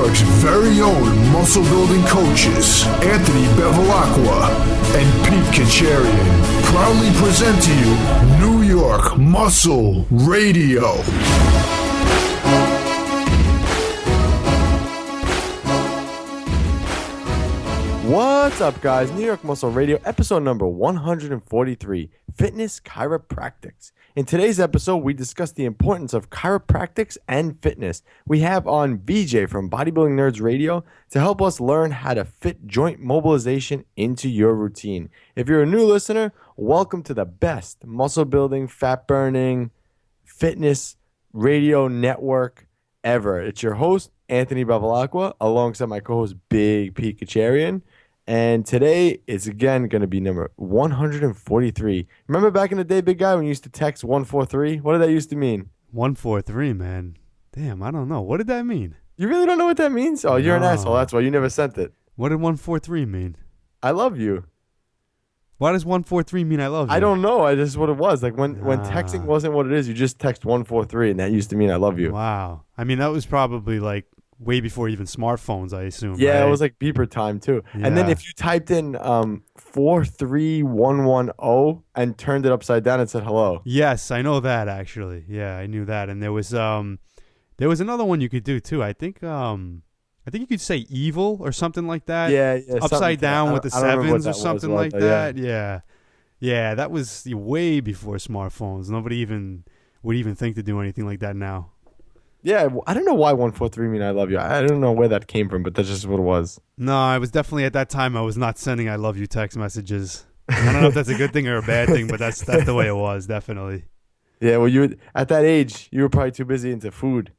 York's very own muscle building coaches, Anthony Bevilacqua and Pete Kacharian, proudly present to you New York Muscle Radio. What's up, guys? New York Muscle Radio, episode number 143, Fitness Chiropractics. In today's episode, we discuss the importance of chiropractics and fitness. We have on Vijay from Bodybuilding Nerds Radio to help us learn how to fit joint mobilization into your routine. If you're a new listener, welcome to the best muscle building, fat burning, fitness radio network ever. It's your host, Anthony Bevilacqua, alongside my co-host, Big Pete Kacharian. And today is again going to be number 143. Remember back in the day, big guy, when you used to text 143? What did that used to mean? 143, man. Damn, I don't know. What did that mean? You really don't know what that means? Oh, you're an asshole. That's why you never sent it. What did 143 mean? I love you. Why does 143 mean I love you? I don't know. I just what it was. Like when texting wasn't what it is, you just text 143, and that used to mean I love you. Wow. I mean, that was probably like way before even smartphones, I assume. Yeah, right? It was like beeper time too. Yeah. And then if you typed in 43110 and turned it upside down and said hello. Yes, I know that actually. Yeah, I knew that. And there was another one you could do too. I think you could say evil or something like that. Yeah, upside down with the sevens or something like that. Yeah. Yeah, that was way before smartphones. Nobody would even think to do anything like that now. Yeah, I don't know why 143 mean I love you. I don't know where that came from, but that's just what it was. No, I was definitely at that time. I was not sending "I love you" text messages. I don't know if that's a good thing or a bad thing, but that's the way it was, definitely. Yeah, well, you at that age, you were probably too busy into food.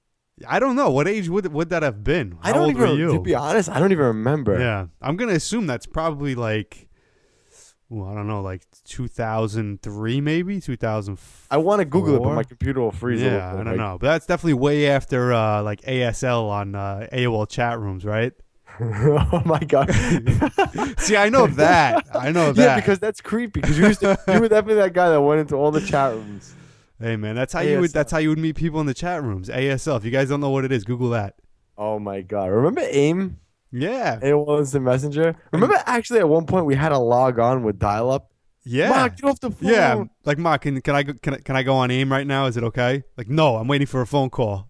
I don't know what age would that have been. How old were you? To be honest, I don't even remember. Yeah, I'm gonna assume that's probably like, I don't know, like 2003, maybe 2004. I want to Google it, but my computer will freeze. Yeah, I don't know, but that's definitely way after like ASL on AOL chat rooms, right? Oh my god! See, I know that. Yeah, because that's creepy. Because you were definitely that guy that went into all the chat rooms. Hey man, that's how ASL. you would meet people in the chat rooms. ASL. If you guys don't know what it is, Google that. Oh my god! Remember AIM? Yeah. AOL Instant Messenger. Remember actually at one point we had to log on with dial-up. Yeah. Ma, get off the phone. Yeah. Like, Ma, can I go on AIM right now? Is it okay? Like, no, I'm waiting for a phone call.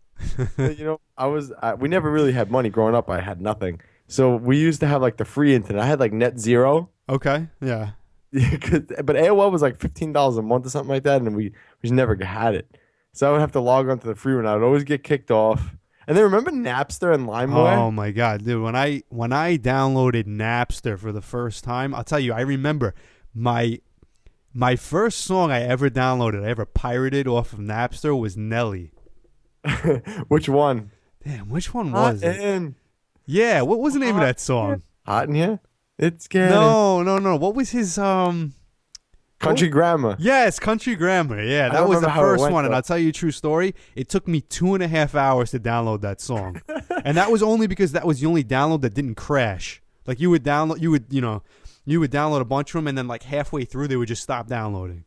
You know, we never really had money growing up. I had nothing. So we used to have like the free internet. I had like net zero. Okay. Yeah. But AOL was like $15 a month or something like that, and we just never had it. So I would have to log on to the free one. I would always get kicked off. And then remember Napster and LimeWire? Oh my god, dude! When I downloaded Napster for the first time, I'll tell you, I remember my first song I ever downloaded, I ever pirated off of Napster was Nelly. Which one? Damn, which one was Hot it? In. Yeah, what was the name of that song? Hot in Here? It's getting... No. What was his Country Grammar. Yes, Country Grammar. Yeah, that was the first one. And I'll tell you a true story. It took me 2.5 hours to download that song. And that was only because that was the only download that didn't crash. Like you would download a bunch of them, and then like halfway through they would just stop downloading.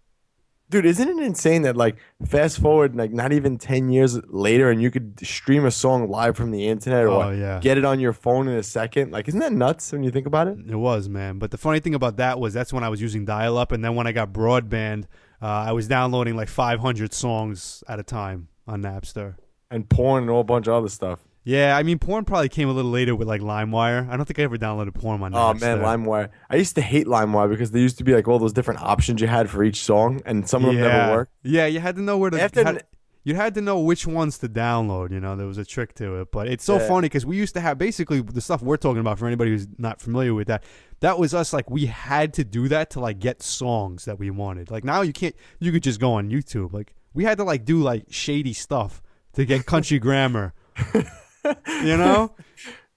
Dude, isn't it insane that like fast forward like not even 10 years later and you could stream a song live from the internet or get it on your phone in a second? Like, isn't that nuts when you think about it? It was, man. But the funny thing about that was that's when I was using dial-up, and then when I got broadband, I was downloading like 500 songs at a time on Napster. And porn and a whole bunch of other stuff. Yeah, I mean, porn probably came a little later with like LimeWire. I don't think I ever downloaded porn on Napster. Oh man, LimeWire. I used to hate LimeWire because there used to be like all those different options you had for each song, and some of them never worked. Yeah, you had to know where to. You had to know which ones to download. You know, there was a trick to it. But it's so funny because we used to have basically the stuff we're talking about. For anybody who's not familiar with that, that was us. Like we had to do that to like get songs that we wanted. Like now you can't. You could just go on YouTube. Like we had to like do like shady stuff to get Country Grammar. You know?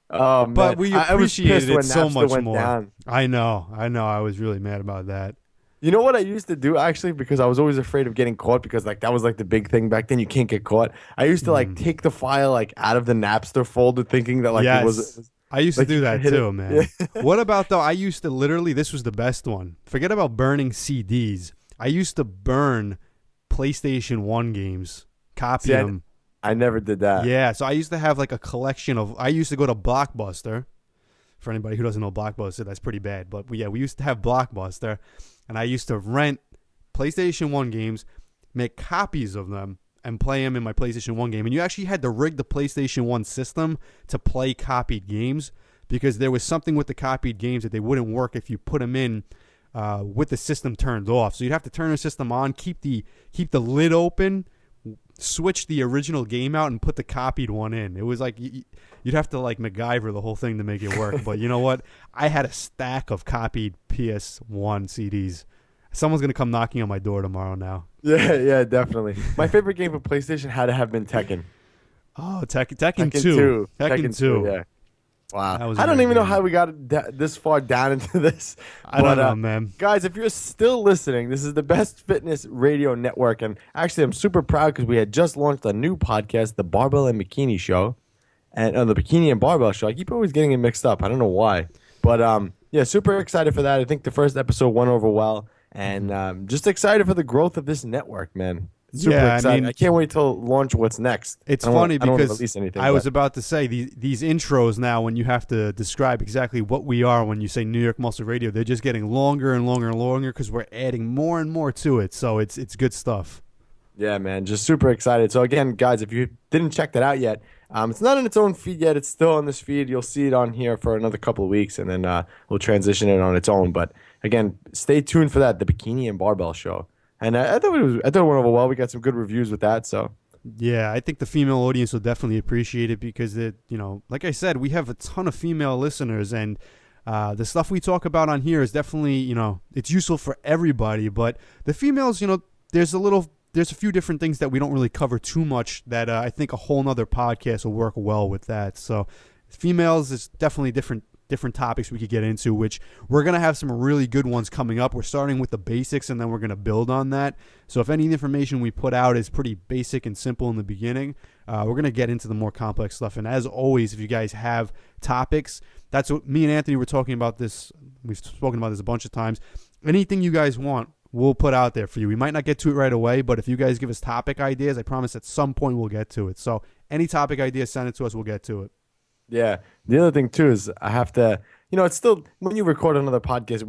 Oh, man. But we appreciated it so much more. Down. I know. I was really mad about that. You know what I used to do actually, because I was always afraid of getting caught, because like that was like the big thing back then. You can't get caught. I used to like take the file like out of the Napster folder, thinking that like it was. I used like, to do that too, man. Yeah. What about though? I used to literally. This was the best one. Forget about burning CDs. I used to burn PlayStation 1 games, copy them. I never did that. Yeah, so I used to have like a collection of. I used to go to Blockbuster. For anybody who doesn't know Blockbuster, that's pretty bad. But yeah, we used to have Blockbuster, and I used to rent PlayStation 1 games, make copies of them, and play them in my PlayStation 1 game. And you actually had to rig the PlayStation 1 system to play copied games, because there was something with the copied games that they wouldn't work if you put them in with the system turned off. So you'd have to turn the system on, keep the lid open, switch the original game out, and put the copied one in. It was like you'd have to like MacGyver the whole thing to make it work. But you know what? I had a stack of copied PS1 CDs. Someone's going to come knocking on my door tomorrow now. Yeah, definitely. My favorite game for PlayStation had to have been Tekken. Oh, Tekken 2. Tekken 2. Yeah. Wow. I don't even know how we got this far down into this. I don't know, man. Guys, if you're still listening, this is the best fitness radio network. And actually, I'm super proud because we had just launched a new podcast, the Barbell and Bikini Show. And the Bikini and Barbell Show. I keep always getting it mixed up. I don't know why. But yeah, super excited for that. I think the first episode went over well. And just excited for the growth of this network, man. Super excited. I mean, I can't wait till launch what's next. It's funny because I was about to say these intros now, when you have to describe exactly what we are when you say New York Muscle Radio, they're just getting longer and longer and longer because we're adding more and more to it. So it's good stuff. Yeah, man, just super excited. So again, guys, if you didn't check that out yet, it's not in its own feed yet. It's still on this feed. You'll see it on here for another couple of weeks, and then we'll transition it on its own. But again, stay tuned for that, the Bikini and Barbell Show. And I thought it went over well. We got some good reviews with that. So yeah, I think the female audience will definitely appreciate it because like I said, we have a ton of female listeners, and the stuff we talk about on here is definitely, it's useful for everybody. But the females, there's a few different things that we don't really cover too much that I think a whole nother podcast will work well with that. So females is definitely different topics we could get into, which we're going to have some really good ones coming up. We're starting with the basics, and then we're going to build on that. So if any information we put out is pretty basic and simple in the beginning, we're going to get into the more complex stuff. And as always, if you guys have topics, that's what me and Anthony were talking about this. We've spoken about this a bunch of times. Anything you guys want, we'll put out there for you. We might not get to it right away, but if you guys give us topic ideas, I promise at some point we'll get to it. So any topic ideas, send it to us. We'll get to it. Yeah. The other thing, too, is I have to, it's still, when you record another podcast,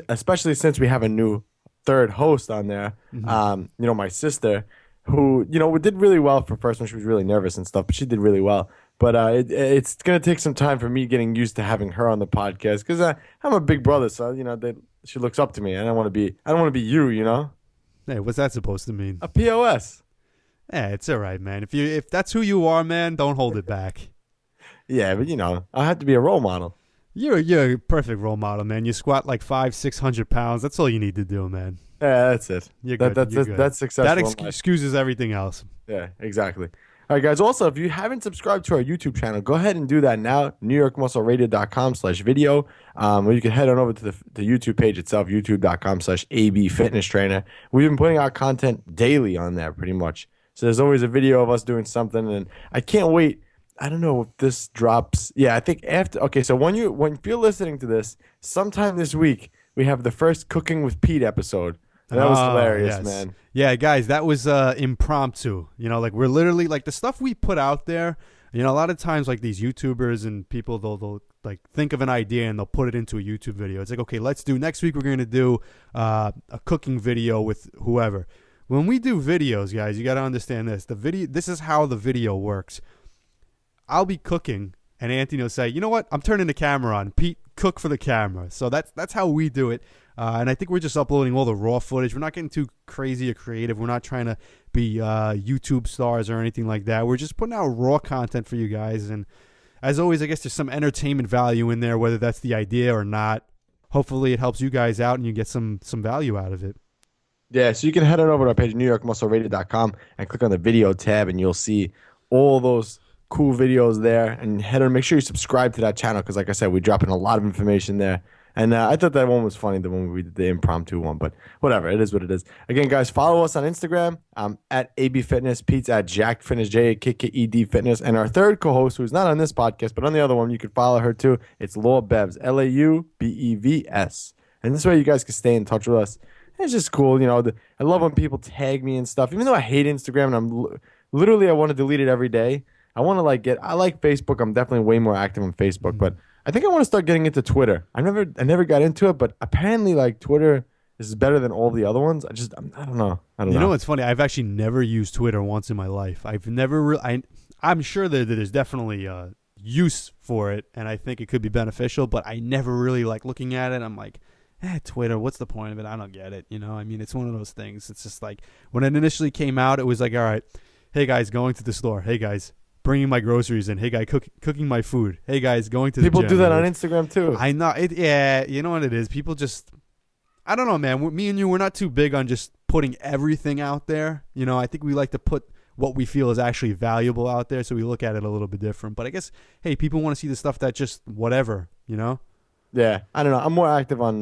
especially since we have a new third host on there, my sister, who, did really well for first one. She was really nervous and stuff, but she did really well. But it's going to take some time for me getting used to having her on the podcast because I'm a big brother. So, she looks up to me. I don't want to be you, Hey, what's that supposed to mean? A POS. Yeah, it's all right, man. If that's who you are, man, don't hold it back. Yeah, but I have to be a role model. You're a perfect role model, man. You squat like 500-600 pounds. That's all you need to do, man. Yeah, that's it. You're good. That's successful. That excuses everything else. Yeah, exactly. All right, guys. Also, if you haven't subscribed to our YouTube channel, go ahead and do that now. NewYorkMuscleRadio.com/video. Or you can head on over to the YouTube page itself, YouTube.com/ABFitnessTrainer. We've been putting out content daily on there, pretty much. So there's always a video of us doing something, and I can't wait. I don't know if this drops. Yeah, I think after. Okay, so when if you're listening to this, sometime this week we have the first Cooking with Pete episode. And that was hilarious, man. Yeah, guys, that was impromptu. Like we're literally like the stuff we put out there. A lot of times like these YouTubers and people they'll like think of an idea and they'll put it into a YouTube video. It's like, okay, next week we're going to do a cooking video with whoever. When we do videos, guys, you got to understand this. This is how the video works. I'll be cooking, and Anthony will say, "You know what? I'm turning the camera on. Pete, cook for the camera." So that's how we do it. And I think we're just uploading all the raw footage. We're not getting too crazy or creative. We're not trying to be YouTube stars or anything like that. We're just putting out raw content for you guys. And as always, I guess there's some entertainment value in there, whether that's the idea or not. Hopefully, it helps you guys out and you get some value out of it. Yeah, so you can head on over to our page, NewYorkMuscleRadio.com, and click on the video tab, and you'll see all those cool videos there. And head on, make sure you subscribe to that channel because, like I said, we're dropping a lot of information there. And I thought that one was funny, the one we did the impromptu one, but whatever, it is what it is. Again, guys, follow us on Instagram at AB Fitness, Pete's at Jack Fitness, JAKKED Fitness, and our third co-host, who's not on this podcast, but on the other one, you can follow her too. It's Law Bevs, LAUBEVS. And this way you guys can stay in touch with us. It's just cool, I love when people tag me and stuff, even though I hate Instagram and literally I want to delete it every day. I want to I like Facebook. I'm definitely way more active on Facebook, but I think I want to start getting into Twitter. I never got into it, but apparently like Twitter is better than all the other ones. I don't know. You know what's funny? I've actually never used Twitter once in my life. I've never I'm sure that there's definitely use for it, and I think it could be beneficial, but I never really like looking at it. I'm like, Twitter, what's the point of it? I don't get it. I mean, it's one of those things. It's just like when it initially came out, it was like, all right, hey guys, going to the store. Hey guys, bringing my groceries in. Hey guys, cooking my food. Hey guys, going to the gym. People do that on Instagram too. I know it. Yeah, you know what it is. People just, I don't know, man. Me and you, we're not too big on just putting everything out there. I think we like to put what we feel is actually valuable out there, so we look at it a little bit different. But I guess, hey, people want to see the stuff that just whatever, Yeah, I don't know. I'm more active on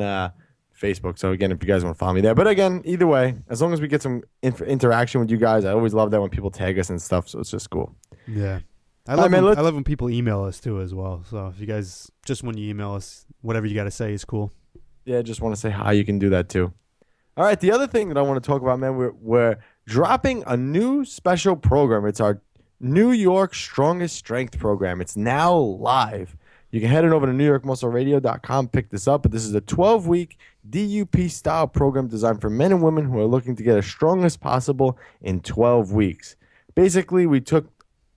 Facebook, so again, if you guys want to follow me there. But again, either way, as long as we get some interaction with you guys, I always love that when people tag us and stuff, so it's just cool. Yeah. I love when people email us too as well. So if you guys, just when you email us, whatever you got to say is cool. Yeah, just want to say hi. You can do that too. All right, the other thing that I want to talk about, man, we're dropping a new special program. It's our New York Strongest Strength program. It's now live. You can head on over to NewYorkMuscleRadio.com, pick this up. But this is a 12-week DUP style program designed for men and women who are looking to get as strong as possible in 12 weeks. Basically, we took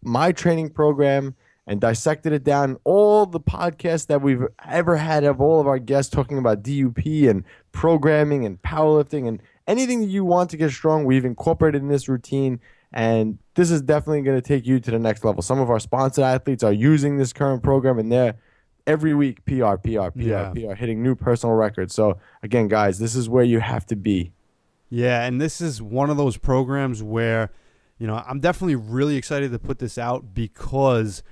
my training program and dissected it down. All the podcasts that we've ever had of all of our guests talking about DUP and programming and powerlifting and anything that you want to get strong, we've incorporated in this routine. And this is definitely going to take you to the next level. Some of our sponsored athletes are using this current program, and they're every week PR, hitting new personal records. So again, guys, this is where you have to be. Yeah, and this is one of those programs where, I'm definitely really excited to put this out because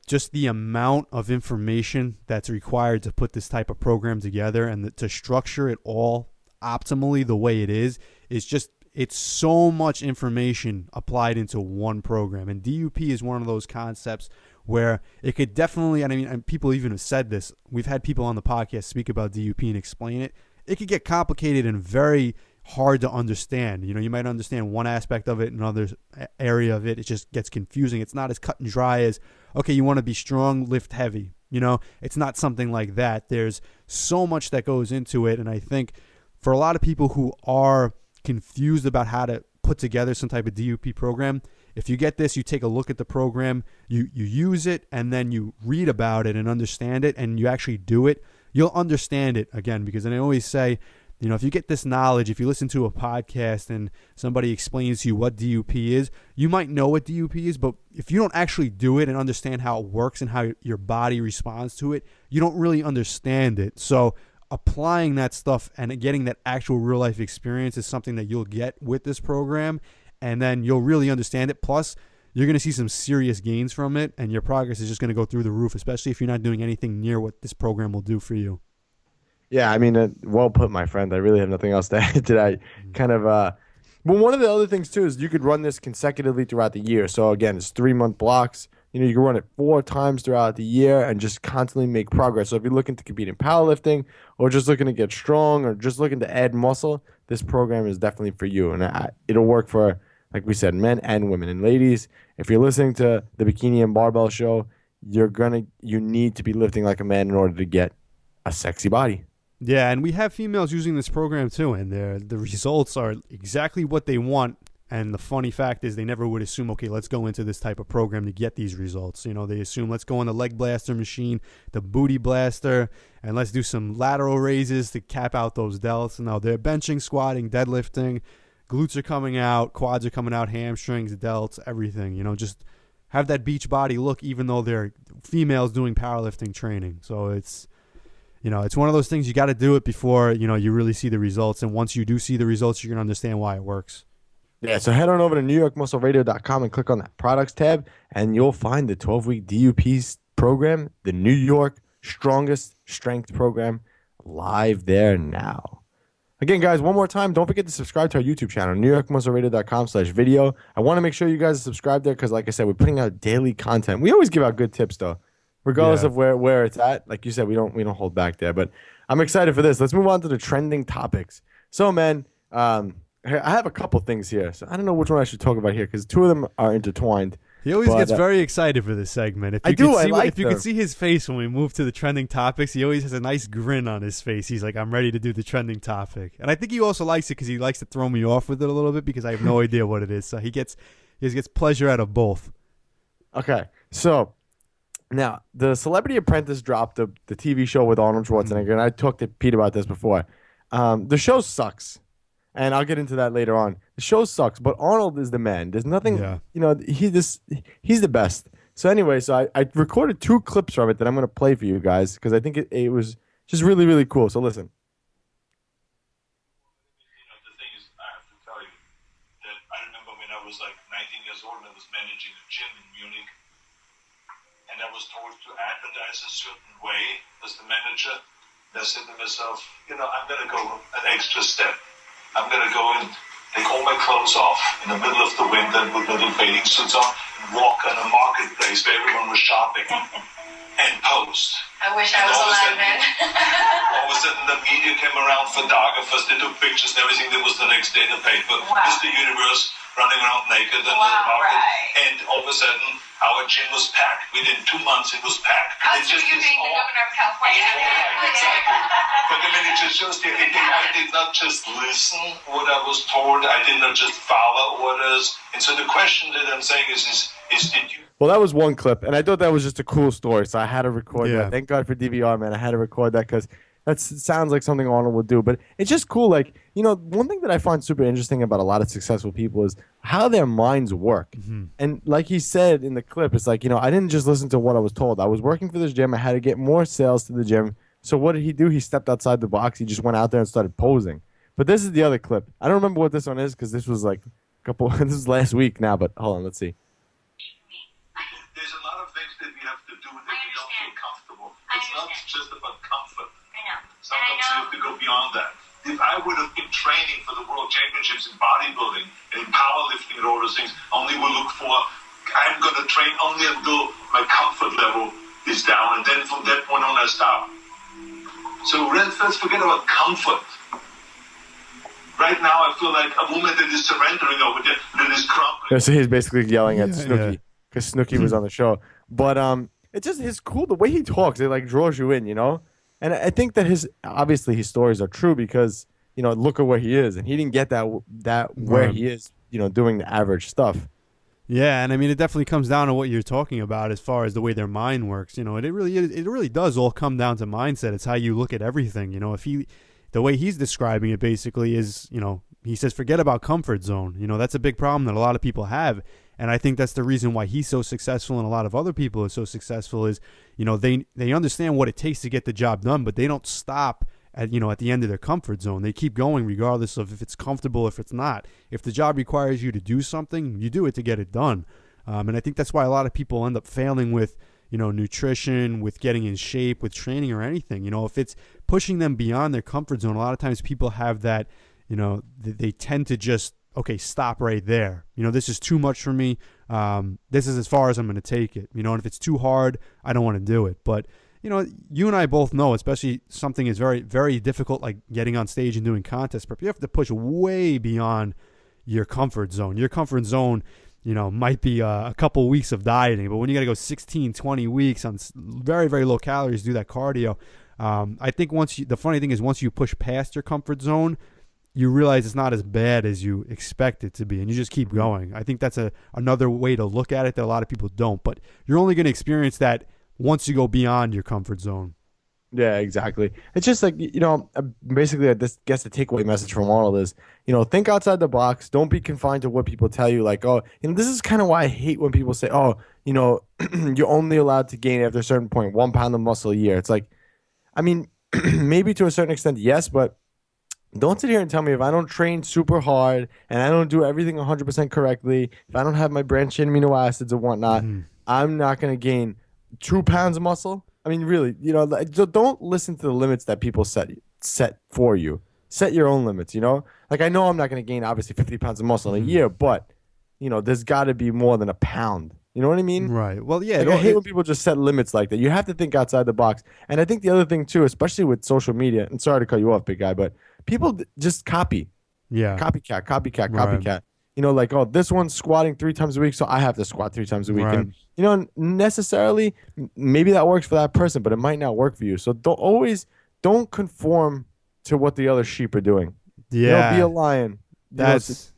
just the amount of information that's required to put this type of program together and to structure it all optimally the way it is just, it's so much information applied into one program. And DUP is one of those concepts where it could definitely, and people even have said this, we've had people on the podcast speak about DUP and explain it. It could get complicated and very hard to understand. You might understand one aspect of it, another area of it, it just gets confusing. It's not as cut and dry as, okay, you want to be strong, lift heavy. It's not something like that. There's so much that goes into it. And I think for a lot of people who are confused about how to put together some type of DUP program, if you get this, you take a look at the program, you use it, and then you read about it and understand it, and you actually do it, you'll understand it again. Because I always say, if you get this knowledge, if you listen to a podcast and somebody explains to you what DUP is, you might know what DUP is, but if you don't actually do it and understand how it works and how your body responds to it, you don't really understand it. So applying that stuff and getting that actual real life experience is something that you'll get with this program, and then you'll really understand it. Plus, you're going to see some serious gains from it, and your progress is just going to go through the roof, especially if you're not doing anything near what this program will do for you. Yeah, well put, my friend. I really have nothing else to add to that. Kind of, well, one of the other things too is you could run this consecutively throughout the year. So again, it's 3-month blocks. You can run it 4 times throughout the year and just constantly make progress. So if you're looking to compete in powerlifting or just looking to get strong or just looking to add muscle, this program is definitely for you. And it'll work for, like we said, men and women. And ladies, if you're listening to the Bikini and Barbell Show, you need to be lifting like a man in order to get a sexy body. Yeah, and we have females using this program too, and the results are exactly what they want. And the funny fact is they never would assume, okay, let's go into this type of program to get these results. They assume let's go on the leg blaster machine, the booty blaster, and let's do some lateral raises to cap out those delts. No, they're benching, squatting, deadlifting, glutes are coming out, quads are coming out, hamstrings, delts, everything. Just have that beach body look, even though they're females doing powerlifting training. So it's one of those things, you got to do it before, you really see the results. And once you do see the results, you're going to understand why it works. Yeah, so head on over to NewYorkMuscleRadio.com and click on that products tab, and you'll find the 12-week DUP program, the New York Strongest Strength program, live there now. Again, guys, one more time, don't forget to subscribe to our YouTube channel, NewYorkMuscleRadio.com/video. I want to make sure you guys are subscribed there because, like I said, we're putting out daily content. We always give out good tips, though, regardless of where it's at. Like you said, we don't hold back there. But I'm excited for this. Let's move on to the trending topics. So, man, I have a couple things here, so I don't know which one I should talk about here because two of them are intertwined. He always gets very excited for this segment. If you could see his face when we move to the trending topics, he always has a nice grin on his face. He's like, I'm ready to do the trending topic. And I think he also likes it because he likes to throw me off with it a little bit because I have no idea what it is. So he gets pleasure out of both. Okay, so now the Celebrity Apprentice dropped the TV show with Arnold Schwarzenegger, and I talked to Pete about this before. The show sucks. And I'll get into that later on. The show sucks, but Arnold is the man. There's nothing, he's the best. So anyway, I recorded 2 clips from it that I'm going to play for you guys because I think it was just really, really cool. So listen. The thing is, I have to tell you that I remember when I was like 19 years old and I was managing a gym in Munich, and I was told to advertise a certain way as the manager. And I said to myself, I'm going to go an extra step. I'm going to go and take all my clothes off in the middle of the winter and put little bathing suits on and walk on a marketplace where everyone was shopping and post. I wish I was alive then. All of a sudden the media came around, photographers, they took pictures and everything. There was the next day in the paper. Wow. Mr. Universe running around naked in the market. Right. And all of a sudden our gym was packed. Within 2 months it was packed. How you being the governor of California? Yeah, exactly. But I mean, it just shows that I did not just listen what I was told. I did not just follow orders. And so the question that I'm saying is did you... Well, that was one clip, and I thought that was just a cool story, so I had to record that. Thank God for DVR, man. I had to record that because that sounds like something Arnold would do. But it's just cool. Like, one thing that I find super interesting about a lot of successful people is how their minds work. Mm-hmm. And like he said in the clip, it's like, I didn't just listen to what I was told. I was working for this gym. I had to get more sales to the gym. So what did he do? He stepped outside the box. He just went out there and started posing. But this is the other clip. I don't remember what this one is because this was like this is last week now. But hold on, let's see. There's a lot of things that we have to do that we don't feel comfortable. It's not just about comfort. I know. Sometimes you have to go beyond that. If I would have been training for the World Championships in bodybuilding and in powerlifting and all those things, only will look for, I'm going to train only until my comfort level is down, and then from that point on I stop. So let's forget about comfort. Right now I feel like a woman that is surrendering over there, that is crumbling. So he's basically yelling at Snooki because Snooki was on the show. But it's cool the way he talks. It like draws you in, And I think that his stories are true because look at where he is, and he didn't get that where he is, doing the average stuff. Yeah, and I mean it definitely comes down to what you're talking about as far as the way their mind works. It really does all come down to mindset. It's how you look at everything. The way he's describing it basically is, he says forget about comfort zone. That's a big problem that a lot of people have. And I think that's the reason why he's so successful and a lot of other people are so successful is, they understand what it takes to get the job done, but they don't stop at the end of their comfort zone. They keep going regardless of if it's comfortable, if it's not. If the job requires you to do something, you do it to get it done. And I think that's why a lot of people end up failing with, nutrition, with getting in shape, with training or anything. If it's pushing them beyond their comfort zone, a lot of times people have that, they tend to just, okay, stop right there. This is too much for me. This is as far as I'm going to take it. And if it's too hard, I don't want to do it. But, you and I both know, especially something is very, very difficult, like getting on stage and doing contest prep. You have to push way beyond your comfort zone. Your comfort zone, might be a couple weeks of dieting. But when you got to go 16, 20 weeks on very, very low calories, do that cardio, I think the funny thing is once you push past your comfort zone, you realize it's not as bad as you expect it to be, and you just keep going. I think that's another way to look at it that a lot of people don't. But you're only going to experience that once you go beyond your comfort zone. Yeah, exactly. It's just like, basically I guess the takeaway message from Arnold is, think outside the box. Don't be confined to what people tell you. Like, oh, this is kind of why I hate when people say, oh, you're only allowed to gain after a certain point 1 pound of muscle a year. It's like, I mean, maybe to a certain extent, yes, but don't sit here and tell me if I don't train super hard and I don't do everything 100% correctly, if I don't have my branched chain amino acids and whatnot, I'm not going to gain 2 pounds of muscle. I mean, really, don't listen to the limits that people set for you. Set your own limits, Like, I know I'm not going to gain, obviously, 50 pounds of muscle in a year, but, there's got to be more than a pound. You know what I mean? Right. Well, yeah. Like, I hate when people just set limits like that. You have to think outside the box. And I think the other thing, too, especially with social media, and sorry to cut you off, big guy, but people just copy. Yeah. Copycat. You know, like, oh, this one's squatting 3 times a week, so I have to squat 3 times a week. Right. And, you know, necessarily, maybe that works for that person, but it might not work for you. So don't conform to what the other sheep are doing. Yeah. You know, be a lion.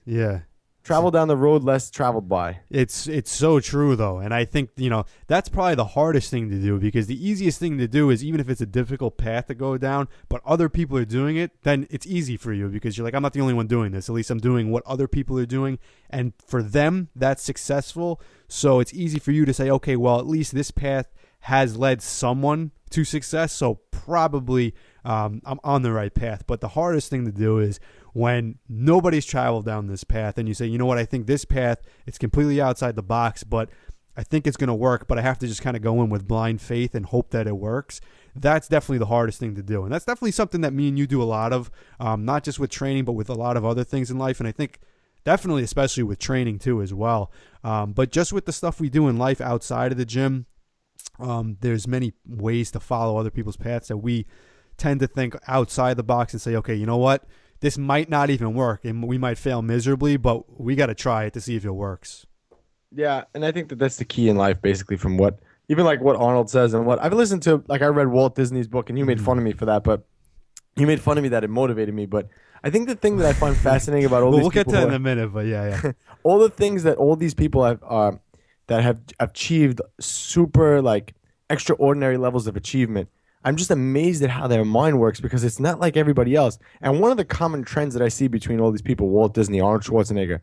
Yeah. Travel down the road less traveled by. It's so true, though. And I think, you know, that's probably the hardest thing to do, because the easiest thing to do is, even if it's a difficult path to go down, but other people are doing it, then it's easy for you, because you're like, I'm not the only one doing this. At least I'm doing what other people are doing. And for them, that's successful. So it's easy for you to say, okay, well, at least this path has led someone to success. So probably I'm on the right path. But the hardest thing to do is when nobody's traveled down this path and you say, you know what, I think this path, it's completely outside the box, but I think it's going to work, but I have to just kind of go in with blind faith and hope that it works. That's definitely the hardest thing to do. And that's definitely something that me and you do a lot of, not just with training, but with a lot of other things in life. And I think definitely, especially with training too, as well. But just with the stuff we do in life outside of the gym, there's many ways to follow other people's paths that we tend to think outside the box and say, okay, you know what? This might not even work, and we might fail miserably, but we got to try it to see if it works. Yeah, and I think that's the key in life, basically, from what Arnold says and what I've listened to. Like, I read Walt Disney's book, and you made fun of me for that, but you made fun of me that it motivated me. But I think the thing that I find fascinating about all these people, we'll get to that in a minute, but yeah. all the things that all these people have that have achieved super, like, extraordinary levels of achievement. I'm just amazed at how their mind works, because it's not like everybody else. And one of the common trends that I see between all these people, Walt Disney, Arnold Schwarzenegger,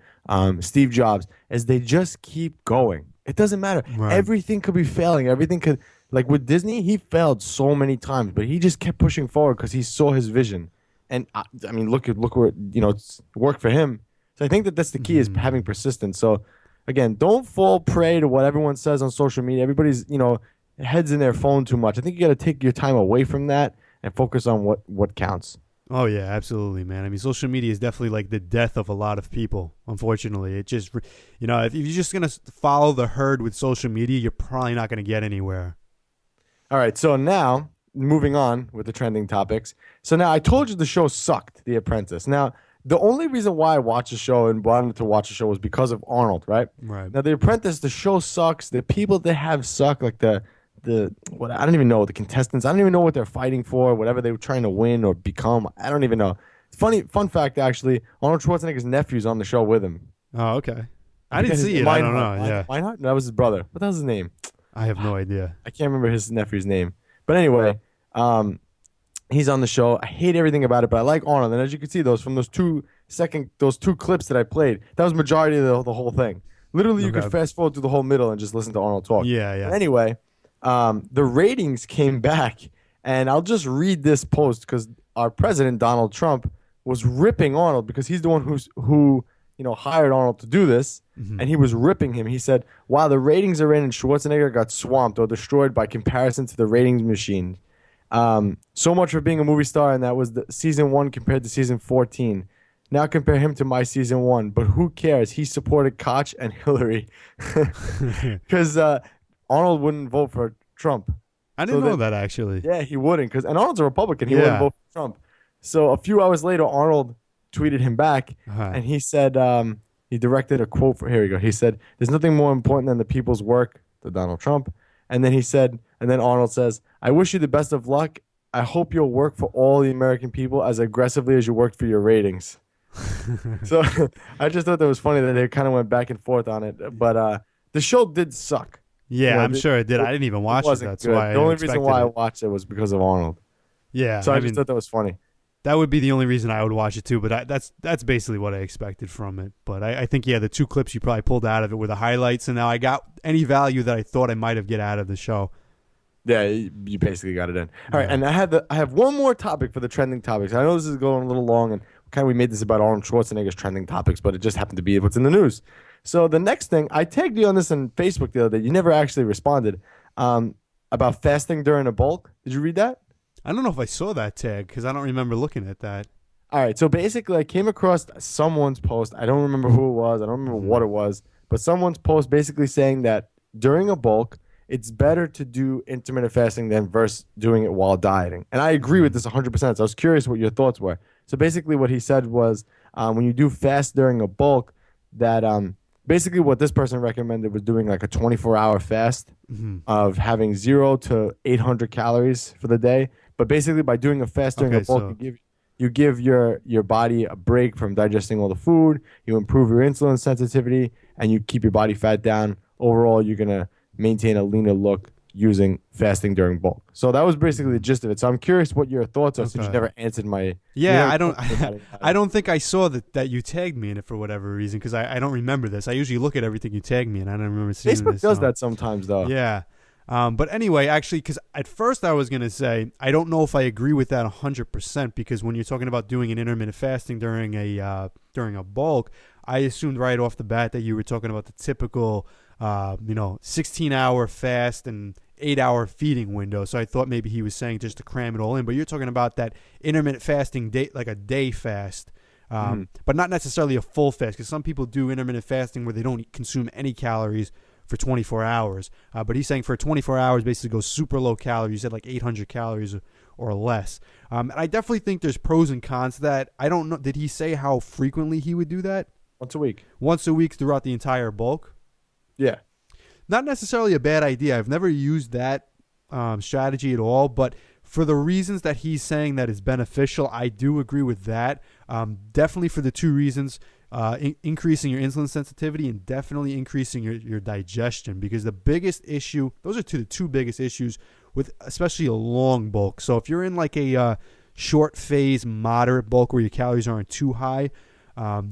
Steve Jobs, is they just keep going. It doesn't matter. Right. Everything could be failing. Everything could, like with Disney, he failed so many times, but he just kept pushing forward because he saw his vision. And I mean, look where, you know, it's worked for him. So I think that's the key, is having persistence. So again, don't fall prey to what everyone says on social media. Everybody's, you know, heads in their phone too much. I think you got to take your time away from that and focus on what counts. Oh yeah, absolutely, man. I mean, social media is definitely like the death of a lot of people. Unfortunately, it just, you know, if you're just gonna follow the herd with social media, you're probably not gonna get anywhere. All right, so now moving on with the trending topics. So now I told you the show sucked, The Apprentice. Now the only reason why I watched the show and wanted to watch the show was because of Arnold, right? Right. Now The Apprentice, the show sucks. The people they have suck, like what I don't even know, the contestants. I don't even know what they're fighting for, whatever they were trying to win or become. I don't even know. Fun fact, actually, Arnold Schwarzenegger's nephew's on the show with him. Oh, okay. I didn't see it. I don't know. Yeah. Meinhardt? No, that was his brother. What the hell's his name? I have no idea. I can't remember his nephew's name. But anyway, he's on the show. I hate everything about it, but I like Arnold. And as you can see, those two clips that I played, that was majority of the whole thing. Literally, you could fast forward through the whole middle and just listen to Arnold talk. Yeah. But anyway, the ratings came back, and I'll just read this post because our president, Donald Trump, was ripping Arnold because he's the one who hired Arnold to do this, and he was ripping him. He said, "Wow, the ratings are in, and Schwarzenegger got swamped or destroyed by comparison to the ratings machine. So much for being a movie star, and that was the season 1 compared to season 14. Now compare him to my season 1, but who cares? He supported Koch and Hillary because Arnold wouldn't vote for Trump. I didn't know that, actually. Yeah, he wouldn't, and Arnold's a Republican. He wouldn't vote for Trump. So a few hours later, Arnold tweeted him back, and he said, he directed a quote for, here we go. He said, "There's nothing more important than the people's work," to Donald Trump. And then then Arnold says, "I wish you the best of luck. I hope you'll work for all the American people as aggressively as you worked for your ratings." So I just thought that was funny that they kind of went back and forth on it. But the show did suck. Yeah, I'm sure it did. I didn't even watch it. That's why. The only reason why I watched it was because of Arnold. Yeah. So I just thought that was funny. That would be the only reason I would watch it too, but that's basically what I expected from it. But I think, the 2 clips you probably pulled out of it were the highlights, and now I got any value that I thought I might have get out of the show. Yeah, you basically got it in. All right, and I have one more topic for the trending topics. I know this is going a little long, and we made this about Arnold Schwarzenegger's trending topics, but it just happened to be what's in the news. So the next thing, I tagged you on this on Facebook the other day. You never actually responded, about fasting during a bulk. Did you read that? I don't know if I saw that tag because I don't remember looking at that. All right, so basically I came across someone's post. I don't remember who it was. I don't remember what it was, but someone's post basically saying that during a bulk, it's better to do intermittent fasting than versus doing it while dieting. And I agree with this 100%. So I was curious what your thoughts were. So basically what he said was, when you do fast during a bulk, that basically what this person recommended was doing like a 24-hour fast of having 0 to 800 calories for the day. But basically by doing a fast during a bulk, you give your body a break from digesting all the food, you improve your insulin sensitivity, and you keep your body fat down. Overall, you're going to maintain a leaner look using fasting during bulk. So that was basically the gist of it. So I'm curious what your thoughts are, since you never answered my... Yeah, I don't think I saw that you tagged me in it for whatever reason, because I don't remember this. I usually look at everything you tag me, and I don't remember seeing this. Facebook does that sometimes, though. Yeah. But anyway, actually, because at first I was going to say, I don't know if I agree with that 100%, because when you're talking about doing an intermittent fasting during a bulk, I assumed right off the bat that you were talking about the typical 16-hour fast and 8-hour feeding window. So I thought maybe he was saying just to cram it all in. But you're talking about that intermittent fasting day, like a day fast, but not necessarily a full fast, because some people do intermittent fasting where they don't consume any calories for 24 hours. But he's saying for 24 hours, basically go super low calories. You said like 800 calories or less. And I definitely think there's pros and cons to that. I don't know. Did he say how frequently he would do that? Once a week. Once a week throughout the entire bulk? Yeah. Not necessarily a bad idea. I've never used that strategy at all, but for the reasons that he's saying that is beneficial, I do agree with that. Definitely for the two reasons, increasing your insulin sensitivity and definitely increasing your digestion, because the biggest issue, those are the two biggest issues with especially a long bulk. So if you're in like a short phase, moderate bulk where your calories aren't too high,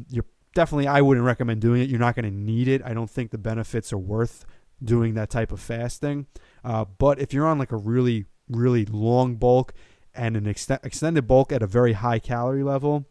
you're definitely, I wouldn't recommend doing it. You're not going to need it. I don't think the benefits are worth doing that type of fasting. But if you're on like a really, really long bulk and an extended bulk at a very high calorie level,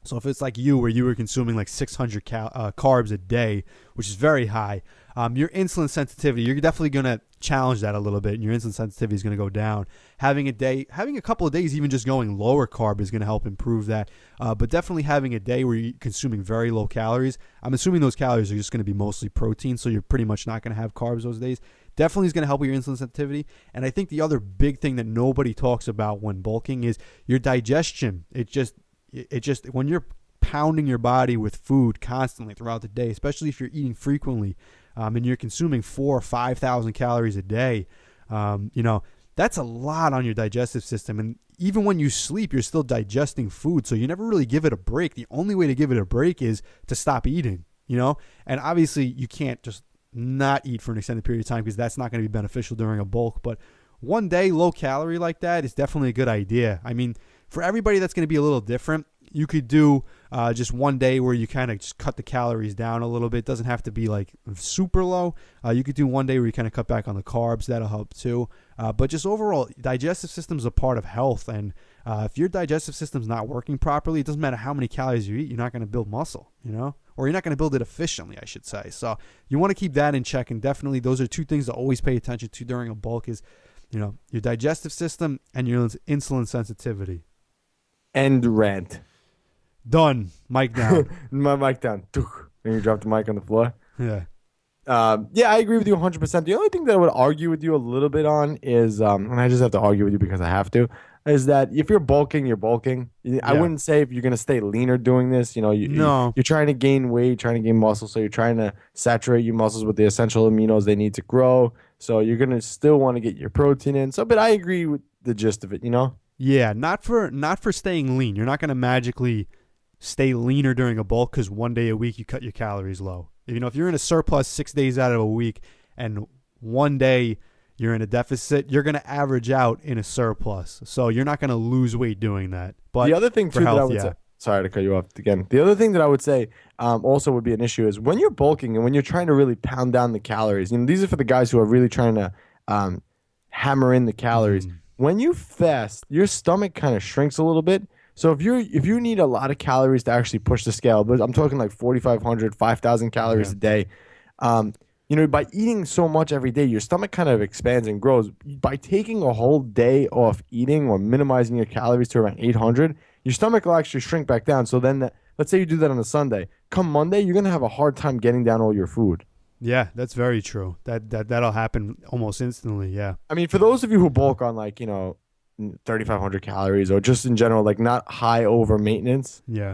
so if it's like you, where you were consuming like 600 carbs a day, which is very high, your insulin sensitivity, you're definitely going to challenge that a little bit, and your insulin sensitivity is going to go down. Having a couple of days even just going lower carb is going to help improve that. But definitely having a day where you're consuming very low calories, I'm assuming those calories are just going to be mostly protein, so you're pretty much not going to have carbs those days. Definitely is going to help with your insulin sensitivity. And I think the other big thing that nobody talks about when bulking is your digestion. It just when you're pounding your body with food constantly throughout the day, especially if you're eating frequently, and you're consuming 4,000 or 5,000 calories a day, that's a lot on your digestive system. And even when you sleep, you're still digesting food, so you never really give it a break. The only way to give it a break is to stop eating, and obviously you can't just not eat for an extended period of time, because that's not going to be beneficial during a bulk. But one day low calorie like that is definitely a good idea. I mean, for everybody, that's going to be a little different. You could do just one day where you kind of just cut the calories down a little bit. It doesn't have to be like super low. You could do one day where you kind of cut back on the carbs. That'll help too. But just overall, digestive system is a part of health. And if your digestive system's not working properly, it doesn't matter how many calories you eat, you're not going to build muscle, or you're not going to build it efficiently, I should say. So you want to keep that in check. And definitely those are two things to always pay attention to during a bulk is, your digestive system and your insulin sensitivity. End rant. Done. Mic down. My mic down. And you drop the mic on the floor. Yeah. Yeah, I agree with you 100%. The only thing that I would argue with you a little bit on is, and I just have to argue with you because I have to, is that if you're bulking, you're bulking. Yeah. I wouldn't say if you're going to stay leaner doing this, you're trying to gain weight, trying to gain muscle. So you're trying to saturate your muscles with the essential aminos they need to grow. So you're going to still want to get your protein in. So, but I agree with the gist of it, Yeah, not for staying lean. You're not going to magically stay leaner during a bulk because one day a week you cut your calories low. If you're in a surplus 6 days out of a week and one day you're in a deficit, you're going to average out in a surplus. So you're not going to lose weight doing that. But the other thing too that I would say, sorry to cut you off again. The other thing that I would say also would be an issue is when you're bulking and when you're trying to really pound down the calories. These are for the guys who are really trying to hammer in the calories. When you fast, your stomach kind of shrinks a little bit. So if you need a lot of calories to actually push the scale, but I'm talking like 4,500, 5,000 calories a day, by eating so much every day, your stomach kind of expands and grows. By taking a whole day off eating or minimizing your calories to around 800, your stomach will actually shrink back down. So then, let's say you do that on a Sunday. Come Monday, you're going to have a hard time getting down all your food. Yeah, that's very true. That'll happen almost instantly, yeah. I mean, for those of you who bulk on 3,500 calories, or just in general, like not high over maintenance, Yeah.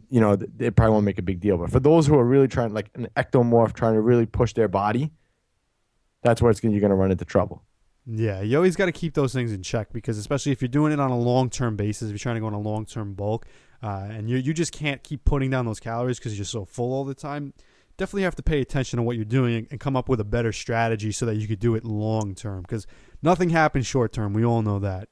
It probably won't make a big deal. But for those who are really trying, like an ectomorph, trying to really push their body, that's where you're going to run into trouble. Yeah, you always got to keep those things in check, because especially if you're doing it on a long-term basis, if you're trying to go on a long-term bulk, and you just can't keep putting down those calories because you're so full all the time, definitely have to pay attention to what you're doing and come up with a better strategy so that you could do it long-term, because nothing happens short-term. We all know that.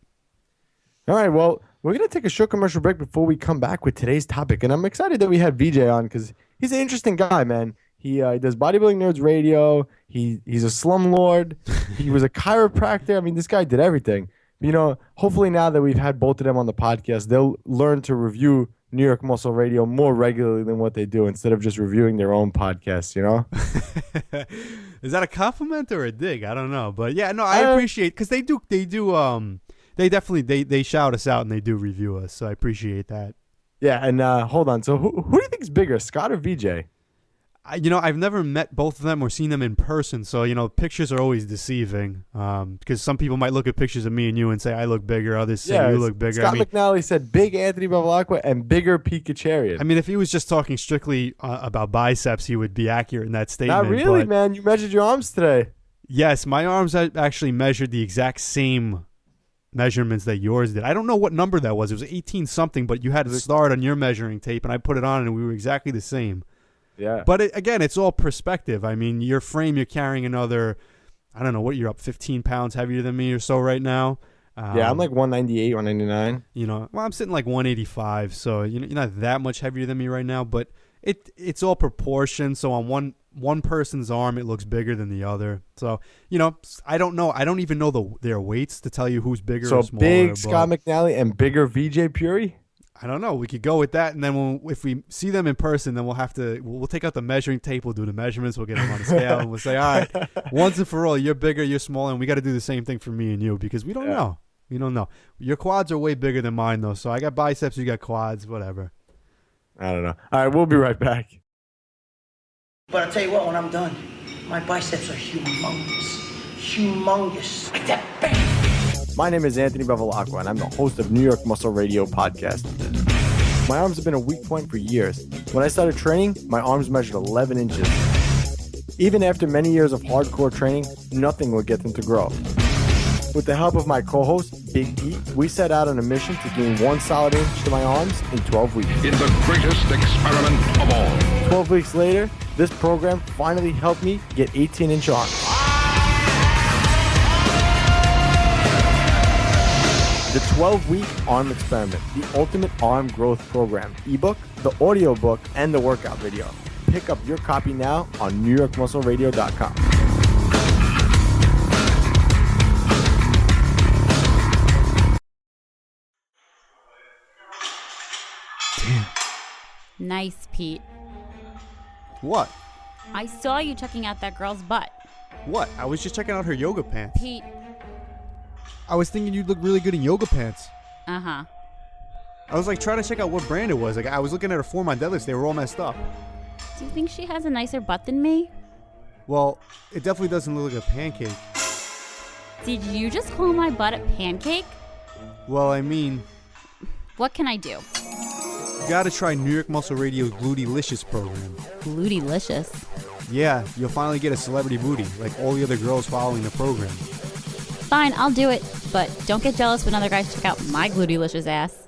All right, well, we're going to take a short commercial break before we come back with today's topic. And I'm excited that we had Vijay on because he's an interesting guy, man. He does Bodybuilding Nerds Radio. He's a slumlord. He was a chiropractor. I mean, this guy did everything. Hopefully now that we've had both of them on the podcast, they'll learn to review New York Muscle Radio more regularly than what they do, instead of just reviewing their own podcasts, Is that a compliment or a dig? I don't know. But yeah, no, I appreciate, because they definitely shout us out and they do review us. So I appreciate that. Yeah, and hold on. So who do you think is bigger, Scott or VJ? I've never met both of them or seen them in person, so pictures are always deceiving. Because some people might look at pictures of me and you and say I look bigger, others say you look bigger. Scott McNally said big Anthony Bevilacqua and bigger Pete Kacharian. I mean, if he was just talking strictly about biceps, he would be accurate in that statement. Not really, man. You measured your arms today. Yes, my arms actually measured the exact same measurements that yours did. I don't know what number that was. It was 18 something, but you had to start on your measuring tape, and I put it on, and we were exactly the same. Yeah. But again, it's all perspective. I mean, your frame, you're carrying another, I don't know, what you're up 15 pounds heavier than me or so right now. Yeah, I'm like 198, 199. Well, I'm sitting like 185, so you're not that much heavier than me right now, but it's all proportion. So on one person's arm, it looks bigger than the other. So, I don't know. I don't even know their weights to tell you who's bigger or smaller. So big Scott McNally and bigger Vijay Puri? I don't know. We could go with that, and then if we see them in person, then we'll take out the measuring tape. We'll do the measurements. We'll get them on the scale, and we'll say, all right, once and for all, you're bigger, you're smaller, and we got to do the same thing for me and you, because we don't know. We don't know. Your quads are way bigger than mine, though. So I got biceps, you got quads, whatever. I don't know. All right, we'll be right back. But I'll tell you what, when I'm done, my biceps are humongous. Humongous. Like that, bang! My name is Anthony Bevilacqua, and I'm the host of New York Muscle Radio podcast. My arms have been a weak point for years. When I started training, my arms measured 11 inches. Even after many years of hardcore training, nothing would get them to grow. With the help of my co-host, Big Pete, we set out on a mission to gain 1 solid inch to my arms in 12 weeks. In the greatest experiment of all. 12 weeks later, this program finally helped me get 18-inch arms. The 12-week arm experiment, the ultimate arm growth program, ebook, the audio book, and the workout video. Pick up your copy now on NewYorkMuscleRadio.com. Nice, Pete. What? I saw you checking out that girl's butt. What? I was just checking out her yoga pants. Pete. I was thinking you'd look really good in yoga pants. Uh-huh. I was like trying to check out what brand it was. Like I was looking at her form on deadlifts. They were all messed up. Do you think she has a nicer butt than me? Well, it definitely doesn't look like a pancake. Did you just call my butt a pancake? Well, I mean... What can I do? You gotta try New York Muscle Radio's Glutylicious program. Glutylicious? Yeah, you'll finally get a celebrity booty, like all the other girls following the program. Fine, I'll do it. But don't get jealous when other guys check out my glutylicious ass.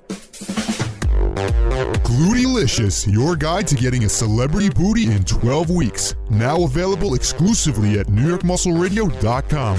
Glutylicious, your guide to getting a celebrity booty in 12 weeks. Now available exclusively at NewYorkMuscleRadio.com.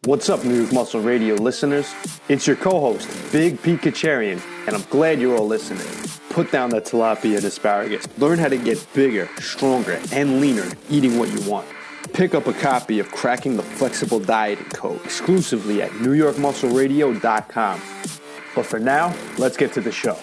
What's up, New York Muscle Radio listeners? It's your co-host, Big Pete Kacharian, and I'm glad you're all listening. Put down that tilapia and asparagus. Learn how to get bigger, stronger, and leaner eating what you want. Pick up a copy of Cracking the Flexible Dieting Code exclusively at NewYorkMuscleRadio.com. But for now, let's get to the show.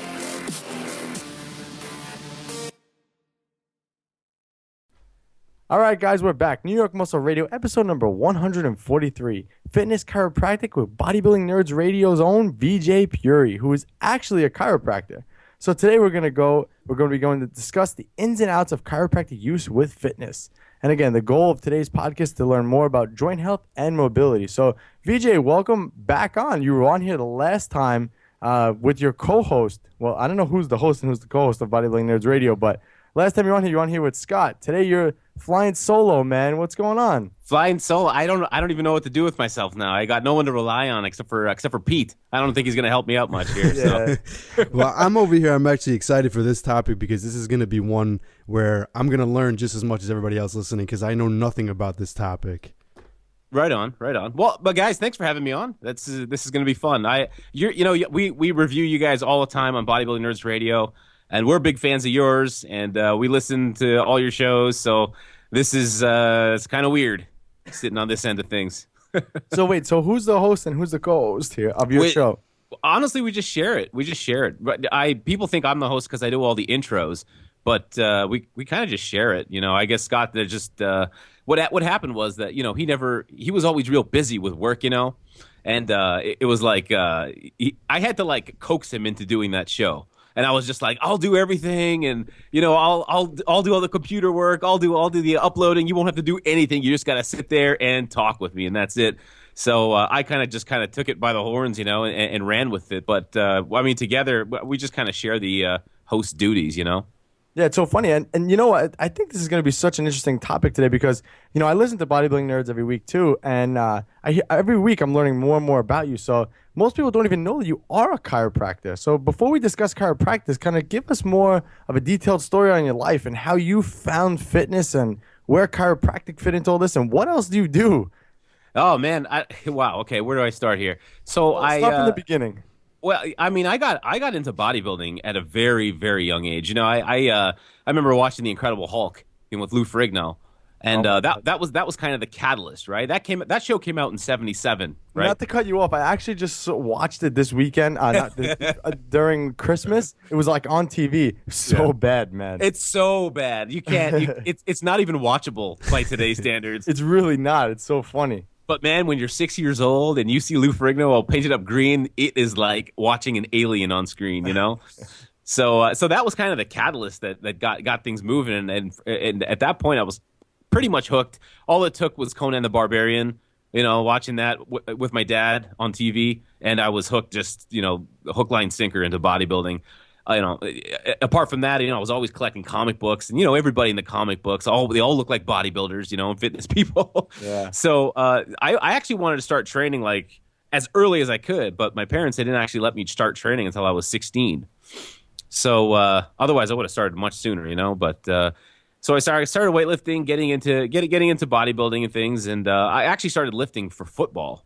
All right, guys, we're back. New York Muscle Radio, episode number 143. Fitness chiropractic with Bodybuilding Nerds Radio's own Vijay Puri, who is actually a chiropractor. So today we're going to be going to discuss the ins and outs of chiropractic use with fitness. And again, the goal of today's podcast is to learn more about joint health and mobility. So, Vijay, welcome back on. You were on here the last time with your co-host. Well, I don't know who's the host and who's the co-host of Bodybuilding Nerds Radio, but last time you're on here with Scott. Today you're flying solo, man. What's going on? Flying solo. I don't even know what to do with myself now. I got no one to rely on except for Pete. I don't think he's going to help me out much here. Yeah. So. Well, I'm over here. I'm actually excited for this topic because this is going to be one where I'm going to learn just as much as everybody else listening because I know nothing about this topic. Right on. Well, but guys, thanks for having me on. This is going to be fun. We review you guys all the time on Bodybuilding Nerds Radio, and we're big fans of yours, and we listen to all your shows. So this is it's kind of weird sitting on this end of things. So wait, so who's the host and who's the co-host here of your show? Honestly, we just share it. But people think I'm the host because I do all the intros, but we kind of just share it. I guess Scott just. What happened was that he was always real busy with work, and it was like I had to like coax him into doing that show, and I was just like, I'll do everything, and I'll do all the computer work, I'll do the uploading. You won't have to do anything. You just got to sit there and talk with me, and that's it. So I kind of took it by the horns, and ran with it. But together we just kind of share the host duties, Yeah, it's so funny. And you know what? I think this is going to be such an interesting topic today because, I listen to Bodybuilding Nerds every week too. And every week I'm learning more and more about you. So most people don't even know that you are a chiropractor. So before we discuss chiropractic, kind of give us more of a detailed story on your life and how you found fitness and where chiropractic fit into all this. And what else do you do? Oh, man. Wow. Okay, where do I start here? So start from the beginning. Well, I got into bodybuilding at a very, very young age. I remember watching The Incredible Hulk with Lou Ferrigno, and that was kind of the catalyst, right? That show came out in '77, right? Not to cut you off, I actually just watched it this weekend, during Christmas. It was like on TV. So bad, man. It's so bad. You can't. It's not even watchable by today's standards. It's really not. It's so funny. But man, when you're 6 years old and you see Lou Ferrigno all painted up green, it is like watching an alien on screen, So that was kind of the catalyst that got things moving, and at that point I was pretty much hooked. All it took was Conan the Barbarian, watching that with my dad on TV, and I was hooked. Just hook, line, sinker into bodybuilding. Apart from that, I was always collecting comic books, and everybody in the comic books, they all look like bodybuilders, and fitness people. Yeah. So I actually wanted to start training like as early as I could, but my parents didn't actually let me start training until I was 16. So otherwise, I would have started much sooner, But so I started weightlifting, getting into bodybuilding and things, and I actually started lifting for football,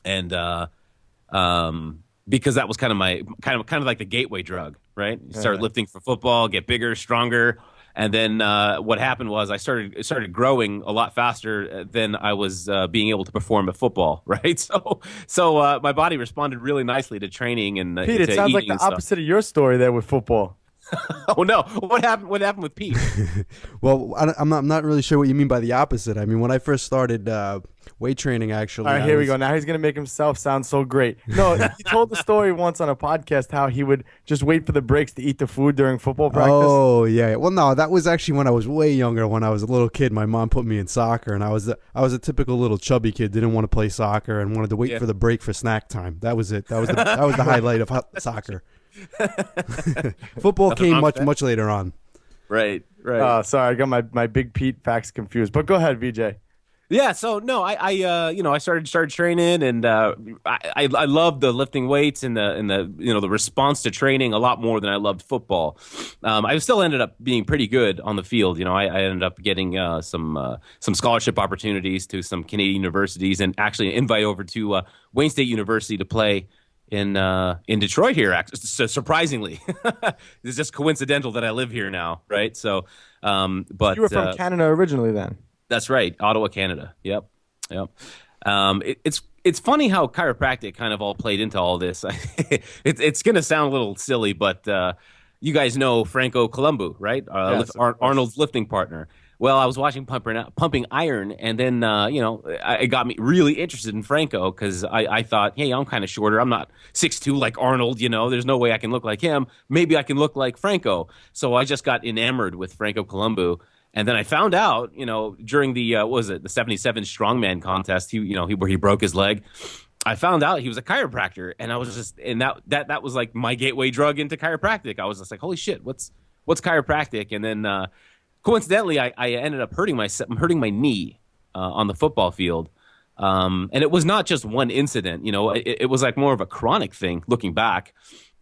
and because that was kind of like the gateway drug, right? You start lifting for football, get bigger, stronger, and then what happened was I started growing a lot faster than I was being able to perform at football, right? So my body responded really nicely to training and Pete, it sounds like the opposite of your story there with football. Oh no! What happened with Pete? Well, I'm not really sure what you mean by the opposite. I mean, when I first started weight training, actually. All right, here we go. Now he's gonna make himself sound so great. No, he told the story once on a podcast how he would just wait for the breaks to eat the food during football practice. Oh yeah. Well, no, that was actually when I was way younger. When I was a little kid, my mom put me in soccer, and I was a typical little chubby kid. Didn't want to play soccer and wanted to wait for the break for snack time. That was it. That was the highlight of soccer. Football came much later on. Right. Sorry, I got my big Pete facts confused. But go ahead, Vijay. Yeah, so no, I started training, and I loved the lifting weights and the response to training a lot more than I loved football. I still ended up being pretty good on the field. I ended up getting some scholarship opportunities to some Canadian universities, and actually an invite over to Wayne State University to play in Detroit here. So surprisingly, it's just coincidental that I live here now, right? So, but you were from Canada originally, then. That's right, Ottawa, Canada. Yep. It's funny how chiropractic kind of all played into all this. It's going to sound a little silly, but you guys know Franco Columbu, right? Yes, Arnold's lifting partner. Well, I was watching Pumping Iron, and then it got me really interested in Franco because I thought, hey, I'm kind of shorter. I'm not 6'2" like Arnold. There's no way I can look like him. Maybe I can look like Franco. So I just got enamored with Franco Columbu. And then I found out, during the what was it, the 77 strongman contest, where he broke his leg. I found out he was a chiropractor, and I was just, and that was like my gateway drug into chiropractic. I was just like, holy shit, what's chiropractic? And then coincidentally, I ended up hurting my knee on the football field. And it was not just one incident, it was like more of a chronic thing looking back.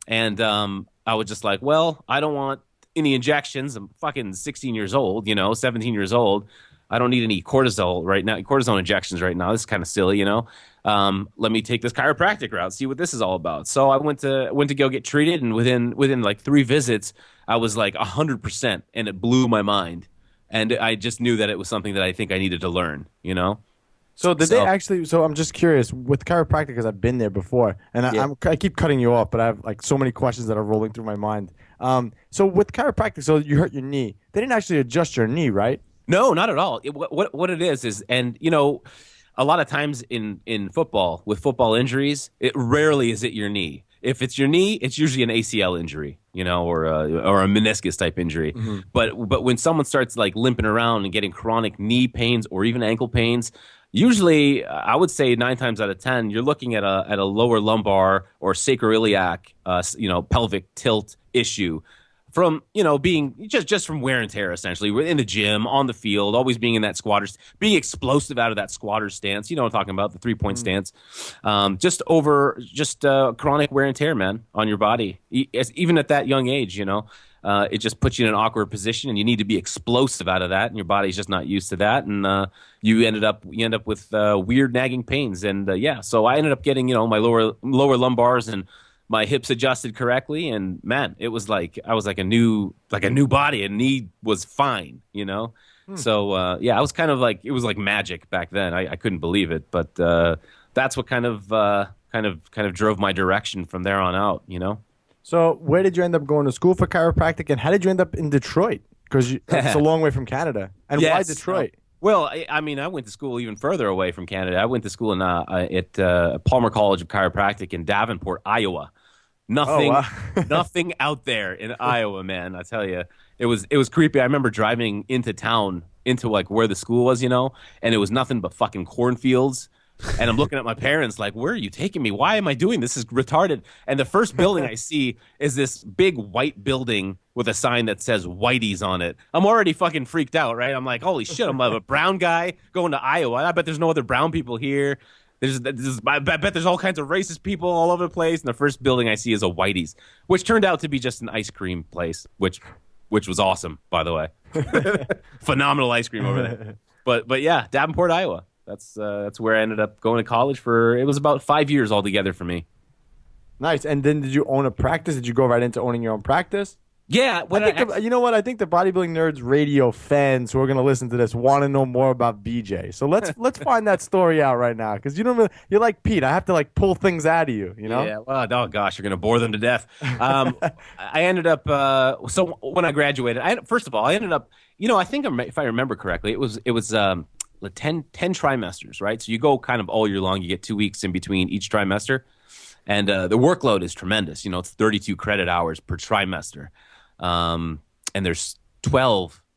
And I was just like, well, I don't want any injections. I'm fucking 16 years old, 17 years old. I don't need any cortisone injections right now. This is kind of silly, let me take this chiropractic route, see what this is all about. So I went to go get treated, and within like 3 visits, I was like 100%, and it blew my mind. And I just knew that it was something that I think I needed to learn, So did they actually? So I'm just curious with chiropractic, because I've been there before, and I keep cutting you off, but I have like so many questions that are rolling through my mind. So with chiropractic, so you hurt your knee. They didn't actually adjust your knee, right? No, not at all. What it is, and a lot of times in football, with football injuries, it rarely is it your knee. If it's your knee, it's usually an ACL injury, or a meniscus type injury. Mm-hmm. But when someone starts like limping around and getting chronic knee pains or even ankle pains, usually I would say 9 times out of 10, you're looking at a lower lumbar or sacroiliac, pelvic tilt issue from, being just from wear and tear, essentially. We're in the gym, on the field, always being in that squatter, being explosive out of that squatter stance. You know what I'm talking about, the 3-point stance. Just chronic wear and tear, man, on your body. Even at that young age, it just puts you in an awkward position, and you need to be explosive out of that, and your body's just not used to that, and you end up with weird nagging pains, and so I ended up getting my lower lumbars and my hips adjusted correctly, and man, it was like I was like a new body, and knee was fine, So I was kind of like, it was like magic back then. I couldn't believe it, but that's what kind of drove my direction from there on out, So where did you end up going to school for chiropractic, and how did you end up in Detroit? Because it's a long way from Canada. And why Detroit? Well, I mean, I went to school even further away from Canada. I went to school at Palmer College of Chiropractic in Davenport, Iowa. Nothing out there in Iowa, man. I tell you, it was creepy. I remember driving into town, into like where the school was, and it was nothing but fucking cornfields. And I'm looking at my parents like, where are you taking me? Why am I doing this? This is retarded. And the first building I see is this big white building with a sign that says Whitey's on it. I'm already fucking freaked out, right? I'm like, holy shit, I'm a brown guy going to Iowa. I bet there's no other brown people here. I bet there's all kinds of racist people all over the place. And the first building I see is a Whitey's, which turned out to be just an ice cream place, which was awesome, by the way. Phenomenal ice cream over there. But yeah, Davenport, Iowa. That's where I ended up going to college it was about 5 years altogether for me. Nice. And then did you own a practice? Did you go right into owning your own practice? Yeah. You know what? I think the Bodybuilding Nerds Radio fans who are going to listen to this want to know more about BJ. So let's find that story out right now, because you're like Pete. I have to like pull things out of you. Yeah. Well, oh gosh, you're going to bore them to death. I ended up. So when I graduated, I ended up. I think if I remember correctly, it was 10 trimesters, right? So you go kind of all year long. You get 2 weeks in between each trimester, and the workload is tremendous. It's 32 credit hours per trimester. And there's 10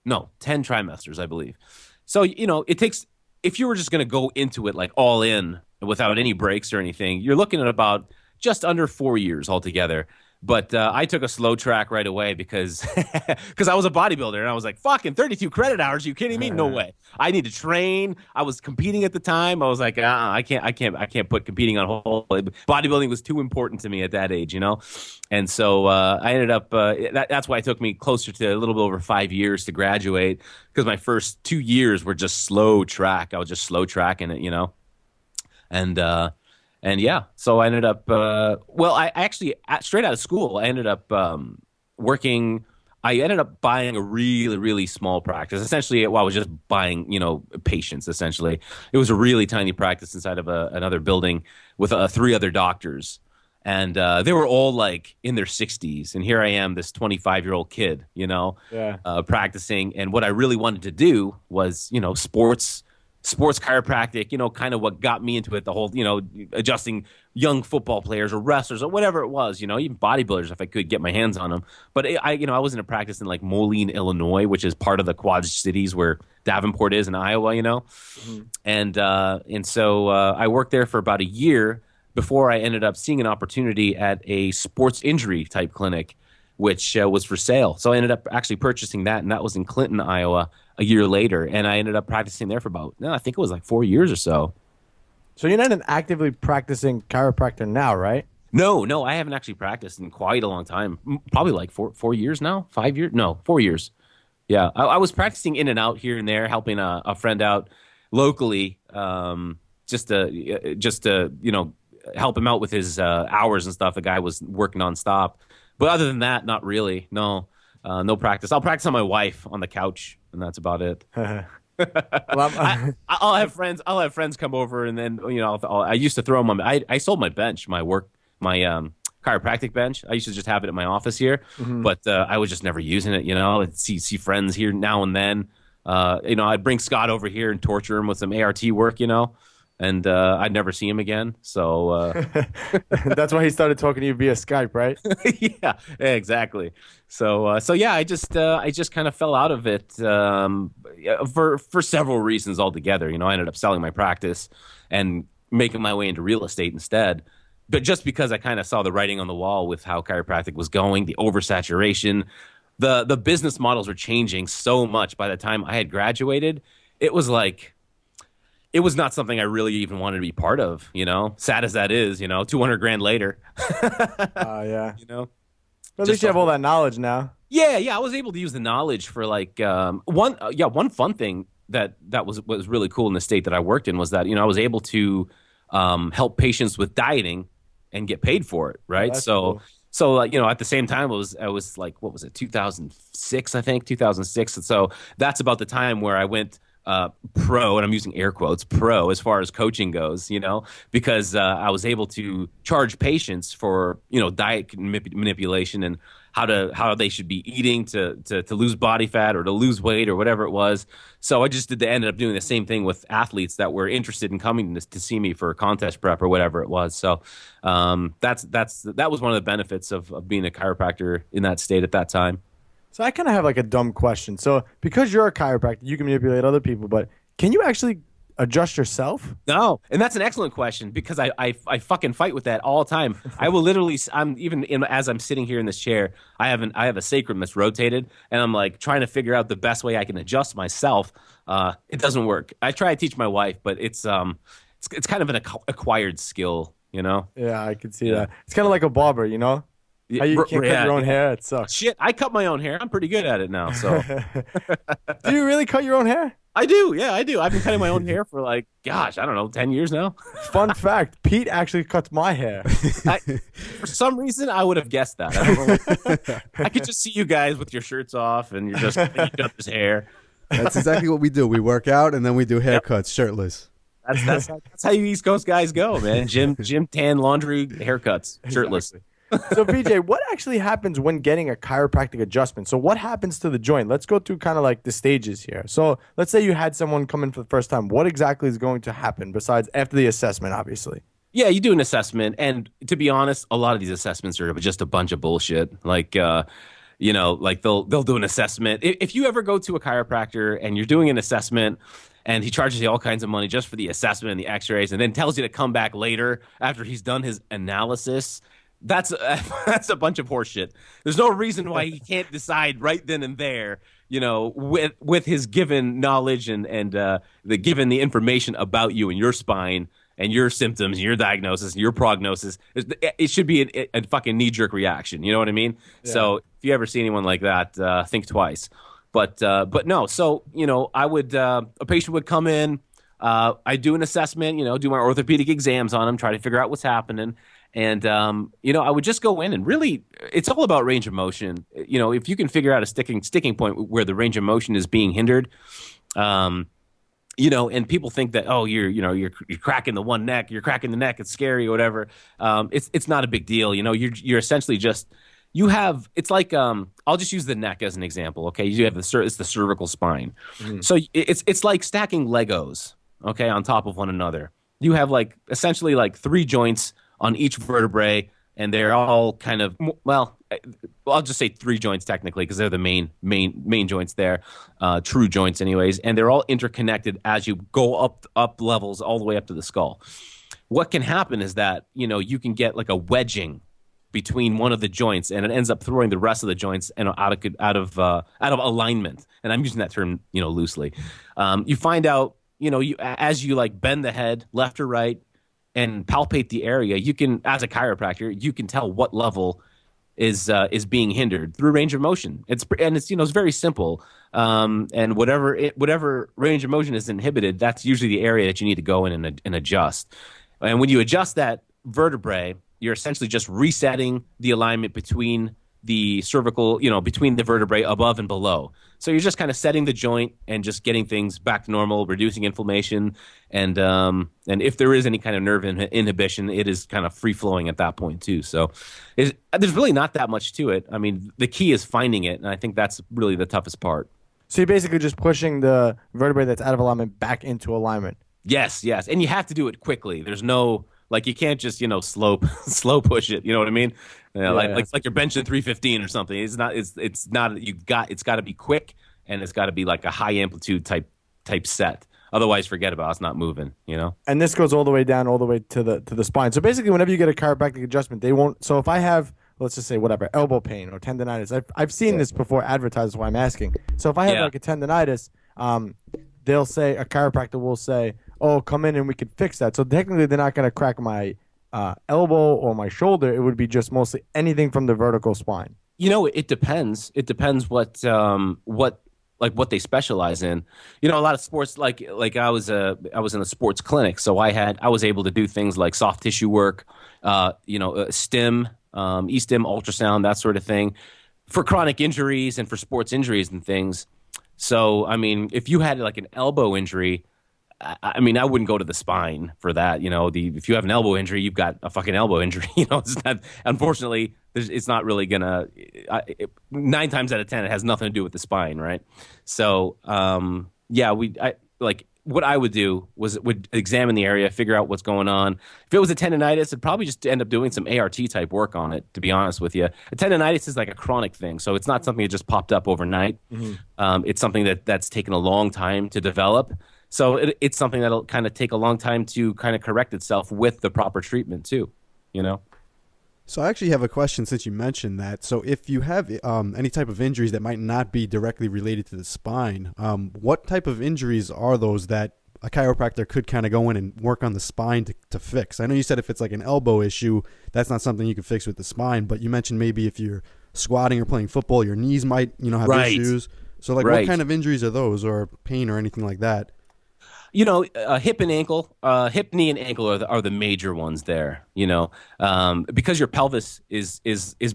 trimesters, I believe. So, it takes, if you were just going to go into it like all in without any breaks or anything, you're looking at about just under 4 years altogether. But I took a slow track right away because I was a bodybuilder, and I was like, fucking 32 credit hours. Are you kidding me? No way. I need to train. I was competing at the time. I was like, I can't put competing on hold. Bodybuilding was too important to me at that age, And so I ended up, that's why it took me closer to a little bit over 5 years to graduate, because my first 2 years were just slow track. I was just slow tracking it, And yeah, so I ended up, I actually, straight out of school, I ended up working. I ended up buying a really, really small practice. Essentially, I was just buying, patients, essentially. It was a really tiny practice inside of another building with 3 other doctors. And they were all like in their 60s. And here I am, this 25-year-old kid, practicing. And what I really wanted to do was, sports sports chiropractic, kind of what got me into it, the whole, adjusting young football players or wrestlers or whatever it was, even bodybuilders if I could get my hands on them. But I was in a practice in like Moline, Illinois, which is part of the Quad Cities where Davenport is in Iowa, Mm-hmm. And so I worked there for about a year before I ended up seeing an opportunity at a sports injury type clinic, which was for sale. So I ended up actually purchasing that, and that was in Clinton, Iowa, a year later. And I ended up practicing there for about, I think it was like 4 years or so. So you're not an actively practicing chiropractor now, right? No, I haven't actually practiced in quite a long time. Probably like 4 years now, 5 years? No, 4 years. Yeah, I was practicing in and out here and there, helping a friend out locally, just to help him out with his hours and stuff. The guy was working nonstop. But other than that, not really. No, no practice. I'll practice on my wife on the couch, and that's about it. I'll have friends. I'll have friends come over, and then I used to throw them on. I sold my bench, my chiropractic bench. I used to just have it at my office here, but I was just never using it. I'd see friends here now and then. I'd bring Scott over here and torture him with some ART work. And I'd never see him again. So that's why he started talking to you via Skype, right? Yeah, exactly. So yeah, I just kind of fell out of it for several reasons altogether. I ended up selling my practice and making my way into real estate instead. But just because I kind of saw the writing on the wall with how chiropractic was going, the oversaturation, the business models were changing so much by the time I had graduated. It was like, it was not something I really even wanted to be part of, sad as that is, $200,000 later. Yeah. But at least you have all that knowledge now. Yeah. I was able to use the knowledge for like one fun thing that was really cool in the state that I worked in was that, I was able to help patients with dieting and get paid for it. Right. Oh, cool. So at the same time, I was like, what was it? 2006, I think 2006. And so that's about the time where I went pro, and I'm using air quotes, pro as far as coaching goes, because I was able to charge patients for, diet manipulation and how they should be eating to lose body fat or to lose weight or whatever it was. So I just ended up doing the same thing with athletes that were interested in coming to see me for contest prep or whatever it was. So that was one of the benefits of being a chiropractor in that state at that time. So I kind of have like a dumb question. So because you're a chiropractor, you can manipulate other people, but can you actually adjust yourself? No, and that's an excellent question because I fucking fight with that all the time. I will literally, as I'm sitting here in this chair, I have a sacrum that's rotated, and I'm like trying to figure out the best way I can adjust myself. It doesn't work. I try to teach my wife, but it's kind of an acquired skill, Yeah, I can see that. It's kind of like a barber, How you can't cut your own hair? It sucks. Shit, I cut my own hair. I'm pretty good at it now. So, do you really cut your own hair? I do. Yeah, I do. I've been cutting my own hair for like, gosh, I don't know, 10 years now. Fun fact: Pete actually cuts my hair. For some reason, I would have guessed that. I don't know. I could just see you guys with your shirts off and you're just cutting each other's hair. That's exactly what we do. We work out and then we do haircuts, shirtless. That's how you East Coast guys go, man. Gym, tan, laundry, haircuts, shirtless. Exactly. So, BJ, what actually happens when getting a chiropractic adjustment? So what happens to the joint? Let's go through kind of like the stages here. So let's say you had someone come in for the first time. What exactly is going to happen besides after the assessment, obviously? Yeah, you do an assessment. And to be honest, a lot of these assessments are just a bunch of bullshit. Like, like they'll do an assessment. If you ever go to a chiropractor and you're doing an assessment and he charges you all kinds of money just for the assessment and the x-rays and then tells you to come back later after he's done his analysis, that's a bunch of horseshit. There's no reason why he can't decide right then and there, with his given knowledge and given the information about you and your spine and your symptoms and your diagnosis and your prognosis. It should be a fucking knee-jerk reaction. You know what I mean? Yeah. So if you ever see anyone like that, think twice. But no. So I would a patient would come in. I do an assessment. Do my orthopedic exams on him, try to figure out what's happening. And, I would just go in and really, it's all about range of motion. If you can figure out a sticking point where the range of motion is being hindered, and people think that, oh, you're cracking the one neck, you're cracking the neck, it's scary or whatever. It's not a big deal. You're essentially just, it's like, I'll just use the neck as an example. Okay. You have it's the cervical spine. Mm-hmm. So it's like stacking Legos. okay, on top of one another. You have like essentially like 3 joints on each vertebrae, and they're all kind of, well, I'll just say 3 joints technically because they're the main joints there, true joints anyways, and they're all interconnected as you go up levels all the way up to the skull. What can happen is that, you can get like a wedging between one of the joints, and it ends up throwing the rest of the joints out of alignment. And I'm using that term, loosely. You find out, as you like bend the head left or right and palpate the area, you can, as a chiropractor, you can tell what level is being hindered through range of motion. It's very simple. And whatever range of motion is inhibited, that's usually the area that you need to go in and adjust. And when you adjust that vertebrae, you're essentially just resetting the alignment between the cervical, between the vertebrae above and below. So you're just kind of setting the joint and just getting things back to normal, reducing inflammation, and if there is any kind of nerve inhibition, it is kind of free flowing at that point too. So there's really not that much to it. I mean, the key is finding it, and I think that's really the toughest part. So you're basically just pushing the vertebrae that's out of alignment back into alignment. Yes, and you have to do it quickly. There's no, like, you can't just slow push it. You know what I mean? Like you're benching 315 or something. It's not. It's got to be quick, and it's got to be like a high amplitude type set. Otherwise, forget about it. It's not moving. And this goes all the way down, all the way to the spine. So basically, whenever you get a chiropractic adjustment, they won't. So if I have, let's just say whatever, elbow pain or tendonitis, I've seen this before advertised. That's why I'm asking. So if I have like a tendonitis, they'll say, a chiropractor will say, oh, come in and we could fix that. So technically, they're not going to crack my elbow or my shoulder. It would be just mostly anything from the vertical spine. It depends. It depends what they specialize in. A lot of sports, like I was in a sports clinic, so I was able to do things like soft tissue work, stim, e-stim, ultrasound, that sort of thing, for chronic injuries and for sports injuries and things. So, I mean, if you had like an elbow injury, I wouldn't go to the spine for that. If you have an elbow injury, you've got a fucking elbow injury. It's not, unfortunately, it's not really gonna. 9 times out of 10, it has nothing to do with the spine, right? So, what I would do would examine the area, figure out what's going on. If it was a tendonitis, I'd probably just end up doing some ART type work on it, to be honest with you. A tendonitis is like a chronic thing, so it's not something that just popped up overnight. Mm-hmm. It's something that's taken a long time to develop. So it's something that'll kind of take a long time to kind of correct itself with the proper treatment too, So I actually have a question since you mentioned that. So if you have any type of injuries that might not be directly related to the spine, what type of injuries are those that a chiropractor could kind of go in and work on the spine to fix? I know you said if it's like an elbow issue, that's not something you can fix with the spine, but you mentioned maybe if you're squatting or playing football, your knees might, have issues. So like what kind of injuries are those, or pain or anything like that? Hip and ankle, hip, knee, and ankle are the major ones there. Because your pelvis is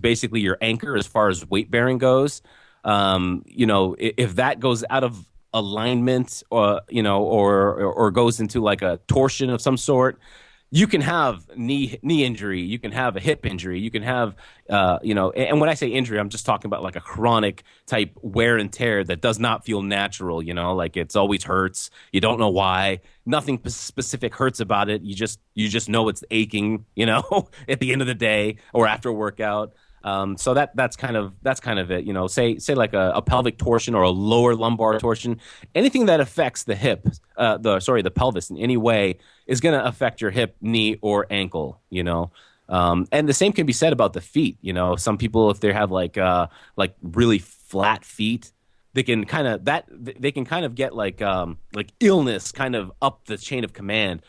basically your anchor as far as weight bearing goes. If that goes out of alignment, or goes into like a torsion of some sort, you can have knee injury, you can have a hip injury, you can have, and when I say injury, I'm just talking about like a chronic type wear and tear that does not feel natural, like it's always hurts. You don't know why. Nothing specific hurts about it. You just know it's aching, at the end of the day or after a workout. So that's kind of it. Say like a pelvic torsion or a lower lumbar torsion, anything that affects the hip, the pelvis in any way is going to affect your hip, knee, or ankle. And the same can be said about the feet. Some people, if they have like really flat feet, they can kind of get like illness kind of up the chain of command.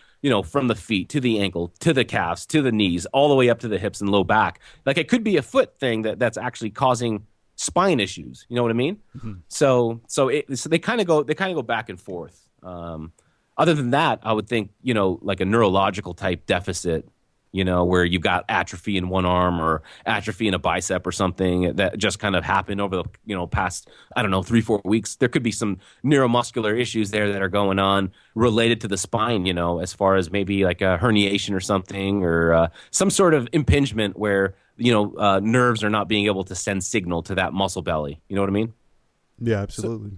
From the feet to the ankle, to the calves, to the knees, all the way up to the hips and low back. Like it could be a foot thing that's actually causing spine issues. You know what I mean? Mm-hmm. So they kind of go back and forth. Other than that, I would think, like a neurological type deficit, where you've got atrophy in one arm or atrophy in a bicep or something that just kind of happened over the, past, 3-4 weeks. There could be some neuromuscular issues there that are going on related to the spine, as far as maybe like a herniation or something, or some sort of impingement where, nerves are not being able to send signal to that muscle belly. You know what I mean? Yeah, absolutely.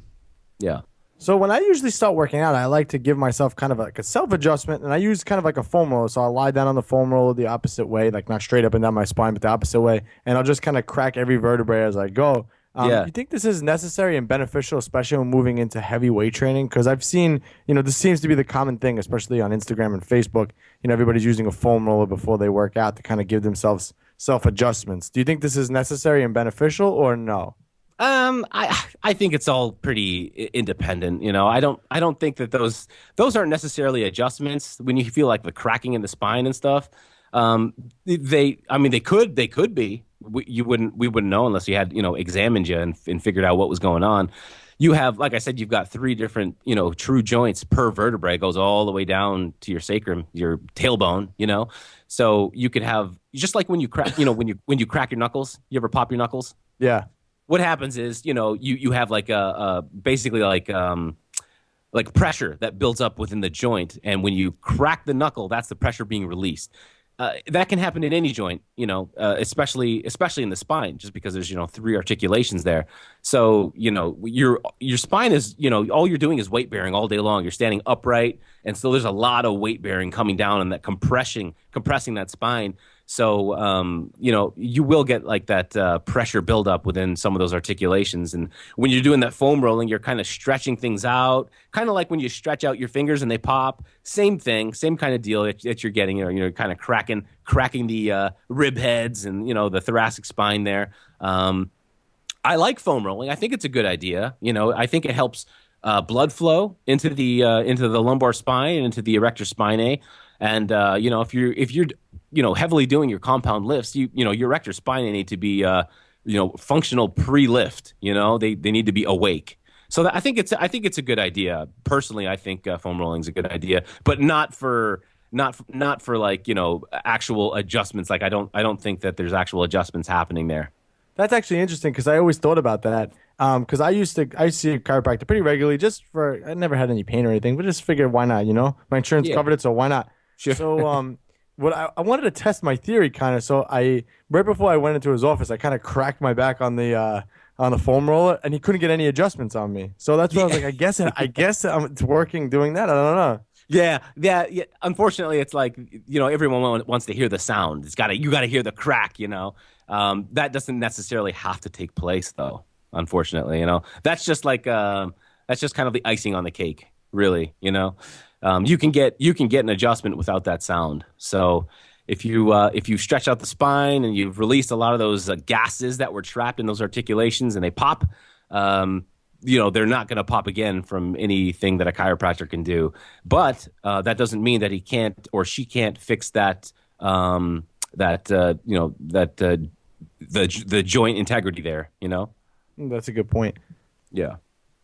Yeah. So when I usually start working out, I like to give myself kind of like a self-adjustment, and I use kind of like a foam roller. So I'll lie down on the foam roller the opposite way, like not straight up and down my spine, but the opposite way, and I'll just kind of crack every vertebrae as I go. You think this is necessary and beneficial, especially when moving into heavy weight training? Because I've seen, this seems to be the common thing, especially on Instagram and Facebook. Everybody's using a foam roller before they work out to kind of give themselves self-adjustments. Do you think this is necessary and beneficial or no? I think it's all pretty independent. I don't think that those aren't necessarily adjustments when you feel like the cracking in the spine and stuff. They could be. We wouldn't know unless you had examined you and figured out what was going on. You have, like I said, you've got 3 different true joints per vertebrae. It goes all the way down to your sacrum, your tailbone. So you could have, just like when you crack when you crack your knuckles. You ever pop your knuckles? Yeah. What happens is you have like basically like pressure that builds up within the joint, and when you crack the knuckle, that's the pressure being released. That can happen in any joint, especially in the spine, just because there's 3 articulations there. So your spine is all you're doing is weight bearing all day long. You're standing upright, and so there's a lot of weight bearing coming down and that compressing that spine. So you will get like that pressure buildup within some of those articulations, and when you're doing that foam rolling, you're kind of stretching things out, kind of like when you stretch out your fingers and they pop. Same thing, same kind of deal that you're getting. You're kind of cracking the rib heads and the thoracic spine there. I like foam rolling. I think it's a good idea. I think it helps blood flow into the lumbar spine and into the erector spinae. And if you're heavily doing your compound lifts, your erector spine need to be functional pre-lift. They need to be awake. So I think it's a good idea. Personally, I think foam rolling is a good idea, but not for like actual adjustments. Like I don't think that there's actual adjustments happening there. That's actually interesting because I always thought about that. Because I used to see a chiropractor pretty regularly, I never had any pain or anything, but just figured why not? My insurance covered it, so why not? Sure. So what I wanted to test my theory kind of. So right before I went into his office, I kind of cracked my back on the foam roller, and he couldn't get any adjustments on me. So that's why I was like, I guess it's working doing that. I don't know. Yeah. Unfortunately, it's like everyone wants to hear the sound. You got to hear the crack. That doesn't necessarily have to take place, though. Unfortunately, that's just like that's just kind of the icing on the cake, really. You can get an adjustment without that sound. So if you stretch out the spine and you've released a lot of those gases that were trapped in those articulations and they pop, they're not going to pop again from anything that a chiropractor can do. But that doesn't mean that he can't or she can't fix that the joint integrity there. That's a good point. Yeah.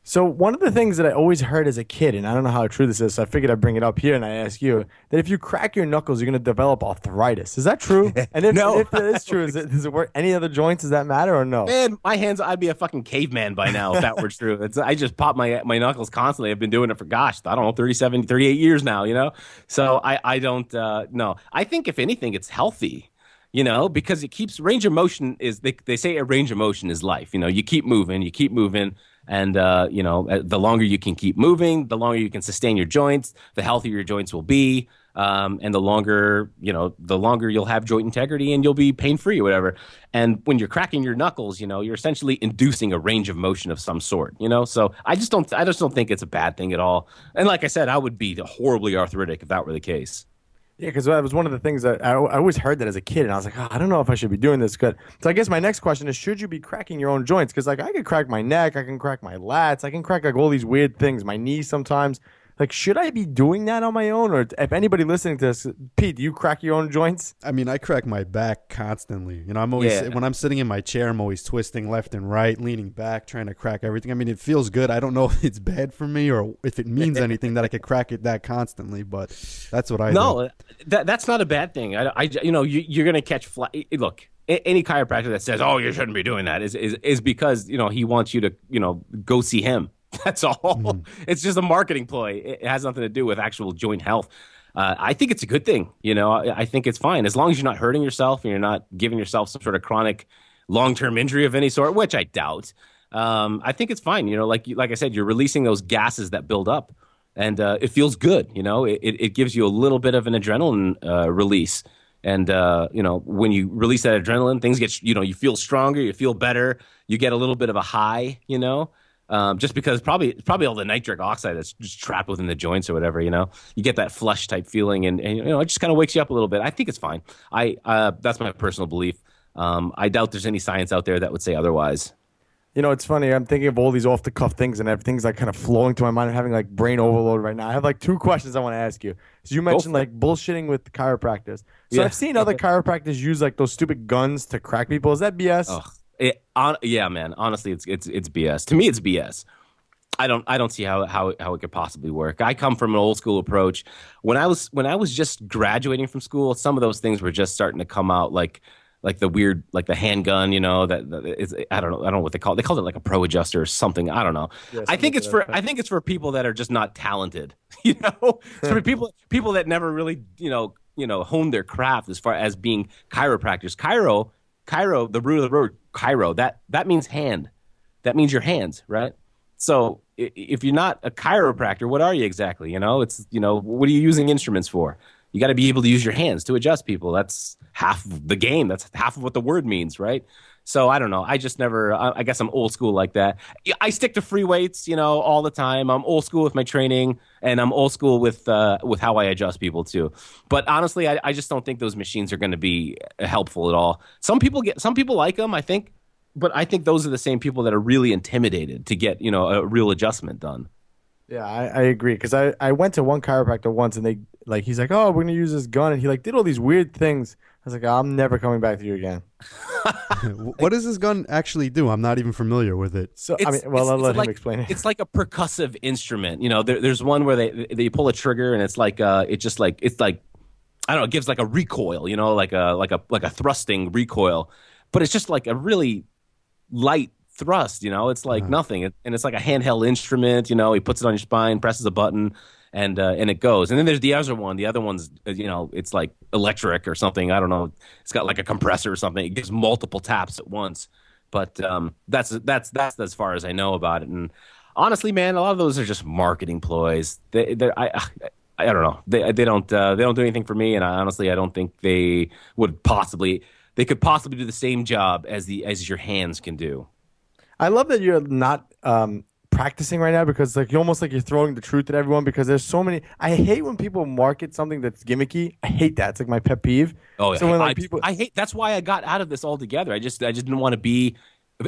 So one of the things that I always heard as a kid, and I don't know how true this is, so I figured I'd bring it up here and I ask you, that if you crack your knuckles, you're going to develop arthritis. Is that true? And if that is true, does it work any other joints? Does that matter or no? Man, my hands, I'd be a fucking caveman by now if that were true. I just pop my knuckles constantly. I've been doing it for, 38 years now, So I don't know. I think if anything, it's healthy. Because it keeps range of motion they say a range of motion is life. You keep moving, and the longer you can keep moving, the longer you can sustain your joints, the healthier your joints will be, and the longer you'll have joint integrity and you'll be pain-free or whatever. And when you're cracking your knuckles, you're essentially inducing a range of motion of some sort. So I just don't think it's a bad thing at all. And like I said, I would be horribly arthritic if that were the case. Yeah, because that was one of the things that I always heard that as a kid, and I was like, I don't know if I should be doing this. Good. So I guess my next question is, should you be cracking your own joints? Because I can crack my neck, I can crack my lats, I can crack like all these weird things, my knees sometimes. Like, should I be doing that on my own? Or if anybody listening to this, Pete, do you crack your own joints? I mean, I crack my back constantly. I'm always, when I'm sitting in my chair, I'm always twisting left and right, leaning back, trying to crack everything. I mean, it feels good. I don't know if it's bad for me or if it means anything that I could crack it that constantly, but that's what I do. No, that's not a bad thing. You're going to catch fly. Look, any chiropractor that says, "Oh, you shouldn't be doing that," is because he wants you to go see him. That's all. Mm-hmm. It's just a marketing ploy. It has nothing to do with actual joint health. I think it's a good thing. I think it's fine as long as you're not hurting yourself and you're not giving yourself some sort of chronic long-term injury of any sort, which I doubt. I think it's fine. Like I said, you're releasing those gases that build up, and it feels good. It gives you a little bit of an adrenaline release. And, when you release that adrenaline, things get, you feel stronger, you feel better, you get a little bit of a high, just because probably all the nitric oxide that's just trapped within the joints or whatever, you get that flush type feeling and it just kind of wakes you up a little bit. I think it's fine. That's my personal belief. I doubt there's any science out there that would say otherwise. It's funny. I'm thinking of all these off the cuff things and everything's like kind of flowing to my mind. I'm having like brain overload right now. I have like 2 questions I want to ask you. So you mentioned like bullshitting with chiropractors. So I've seen other chiropractors use like those stupid guns to crack people. Is that BS? Yeah, man. Honestly, it's BS. To me, it's BS. I don't see how it could possibly work. I come from an old school approach. When I was just graduating from school, some of those things were just starting to come out, like the weird, like the handgun, that is, I don't know what they call it. They called it like a pro adjuster or something. I don't know. Yeah, I think it's for people that are just not talented. It's for people that never really, honed their craft as far as being chiropractors. Chiro, the root of the word chiro, that means hand. That means your hands, right? So if you're not a chiropractor, what are you exactly? It's, what are you using instruments for? You got to be able to use your hands to adjust people. That's half the game. That's half of what the word means, right? So I don't know. I just never. I guess I'm old school like that. I stick to free weights, all the time. I'm old school with my training, and I'm old school with how I adjust people too. But honestly, I just don't think those machines are going to be helpful at all. Some people like them, I think, but I think those are the same people that are really intimidated to get a real adjustment done. Yeah, I agree, because I went to one chiropractor once, and he's like, oh, we're gonna use this gun, and he did all these weird things. I was like, oh, I'm never coming back to you again. What does this gun actually do? I'm not even familiar with it. So I'll let him explain it. It's like a percussive instrument. There's one where they pull a trigger, and it's like I don't know, it gives like a recoil. Like a thrusting recoil, but it's just like a really light thrust. It's like nothing, and it's like a handheld instrument. He puts it on your spine, presses a button, and it goes. And then there's the other one. The other one's it's like electric or something. I don't know. It's got like a compressor or something. It gives multiple taps at once. But that's as far as I know about it. And honestly, man, a lot of those are just marketing ploys. I don't know. They don't do anything for me. And honestly, I don't think they could possibly do the same job as your hands can do. I love that you're not practicing right now, because you're almost like you're throwing the truth at everyone, because there's so many. I hate when people market something that's gimmicky. I hate that. It's like my pet peeve. Oh yeah. So when I hate. That's why I got out of this altogether. I just didn't want to be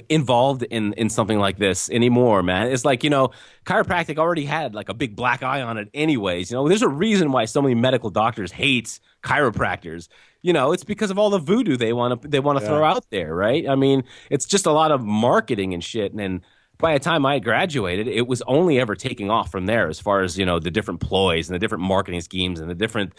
involved in something like this anymore, man. It's like, chiropractic already had like a big black eye on it anyways. There's a reason why so many medical doctors hate chiropractors. It's because of all the voodoo they want to throw out there, right? I mean, it's just a lot of marketing and shit. And by the time I graduated, it was only ever taking off from there, as far as, the different ploys and the different marketing schemes and the different,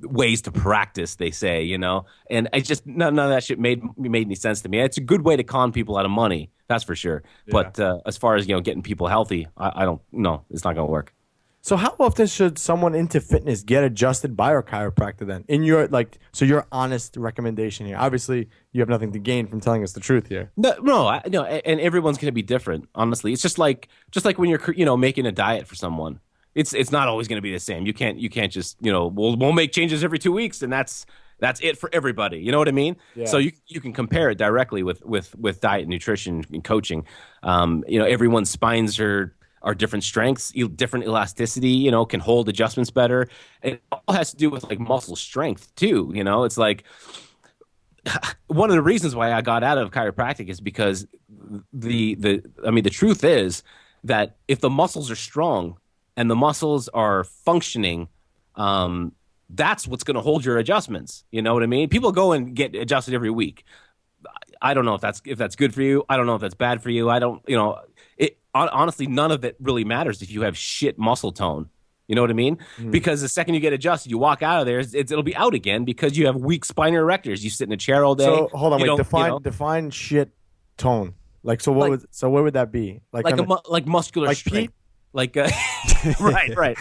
ways to practice, they say, and I just, none of that shit made any sense to me. It's a good way to con people out of money. That's for sure. Yeah. But as far as, getting people healthy, I don't know. It's not going to work. So how often should someone into fitness get adjusted by a chiropractor then? In your your honest recommendation here. Obviously, you have nothing to gain from telling us the truth here. No, and everyone's going to be different. Honestly, it's just like when you're making a diet for someone. It's not always going to be the same. You can't just we'll make changes every 2 weeks and that's it for everybody. You know what I mean? Yeah. So you can compare it directly with diet, nutrition, and coaching. Everyone's spines are different strengths, different elasticity, can hold adjustments better. And it all has to do with like muscle strength too. It's like one of the reasons why I got out of chiropractic is because the truth is that if the muscles are strong and the muscles are functioning, that's what's going to hold your adjustments. You know what I mean? People go and get adjusted every week. I don't know if that's good for you. I don't know if that's bad for you. I don't, honestly, none of it really matters if you have shit muscle tone. You know what I mean? Mm. Because the second you get adjusted, you walk out of there, it'll be out again because you have weak spine erectors. You sit in a chair all day. So hold on, wait. Define shit tone. What would that be? Like muscular strength. Pete? Right.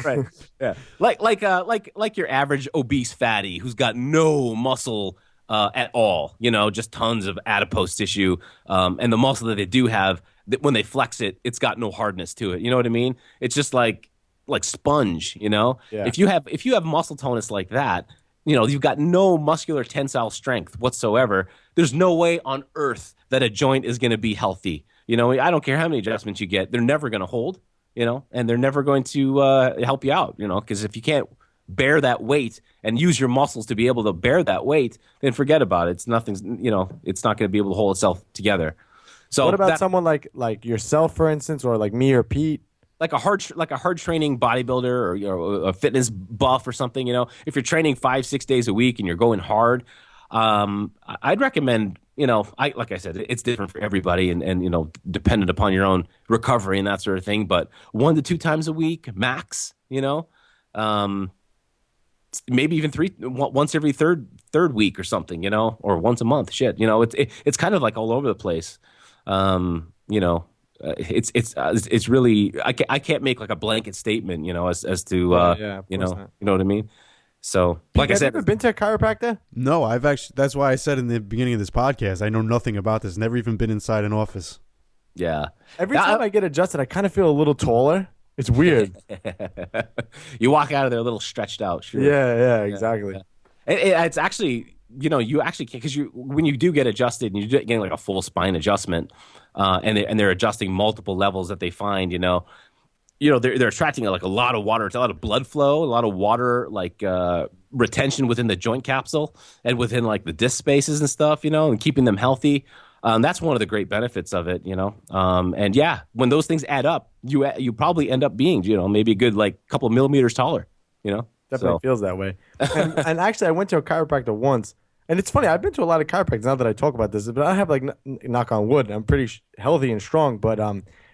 Yeah. Like your average obese fatty who's got no muscle at all. Just tons of adipose tissue, and the muscle that they do have, when they flex it, it's got no hardness to it. You know what I mean? It's just like sponge. Yeah. If you have muscle tonus like that, you've got no muscular tensile strength whatsoever. There's no way on earth that a joint is going to be healthy. I don't care how many adjustments you get, they're never going to hold. And they're never going to help you out. Because if you can't bear that weight and use your muscles to be able to bear that weight, then forget about it. It's nothing's. It's not going to be able to hold itself together. So what about someone like yourself, for instance, or like me or Pete? Like a hard training bodybuilder or a fitness buff or something. If you're training 5-6 days a week and you're going hard, I'd recommend. Like I said, it's different for everybody, and dependent upon your own recovery and that sort of thing. But 1 to 2 times a week max. Maybe even once every third week or something. Or once a month. Shit. It's kind of like all over the place. It's really I can't make like a blanket statement, as to you know what I mean. So, like I said, have you ever been to a chiropractor? No, I've actually. That's why I said in the beginning of this podcast, I know nothing about this. Never even been inside an office. Yeah. Every time I get adjusted, I kind of feel a little taller. It's weird. You walk out of there a little stretched out. Sure. Yeah, exactly. Yeah. It's actually, you actually can't, because when you do get adjusted and you're getting like a full spine adjustment, and they're adjusting multiple levels that they find, they're attracting like a lot of water. It's a lot of blood flow, a lot of water, like retention within the joint capsule and within like the disc spaces and stuff, and keeping them healthy. That's one of the great benefits of it, and yeah, when those things add up, you probably end up being, maybe a good like couple millimeters taller, Definitely feels that way. And actually, I went to a chiropractor once, and it's funny. I've been to a lot of chiropractors now that I talk about this, but I have like knock on wood, I'm pretty healthy and strong. But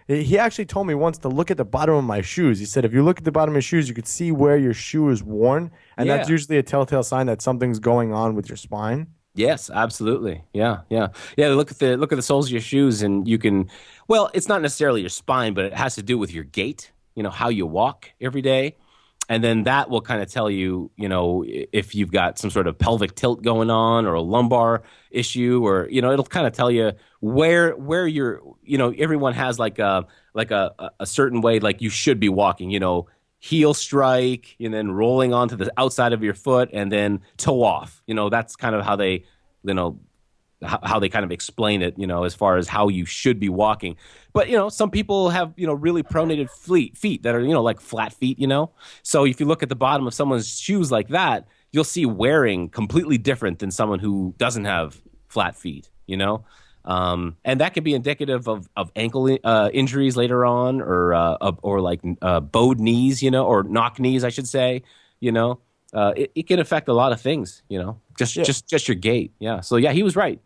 he actually told me once to look at the bottom of my shoes. He said if you look at the bottom of your shoes, you could see where your shoe is worn, and that's usually a telltale sign that something's going on with your spine. Yes, absolutely. Yeah. Look at the soles of your shoes, and you can. Well, it's not necessarily your spine, but it has to do with your gait. How you walk every day, and then that will kind of tell you, if you've got some sort of pelvic tilt going on or a lumbar issue, or it'll kind of tell you where you're. Everyone has like a certain way, like you should be walking. Heel strike, and then rolling onto the outside of your foot, and then toe off. That's kind of how they, how they kind of explain it. As far as how you should be walking. But some people have really pronated feet that are like flat feet. So if you look at the bottom of someone's shoes like that, you'll see wearing completely different than someone who doesn't have flat feet. And that can be indicative of ankle injuries later on, or like bowed knees, or knock knees, I should say. It can affect a lot of things. Just your gait. Yeah. So yeah, he was right.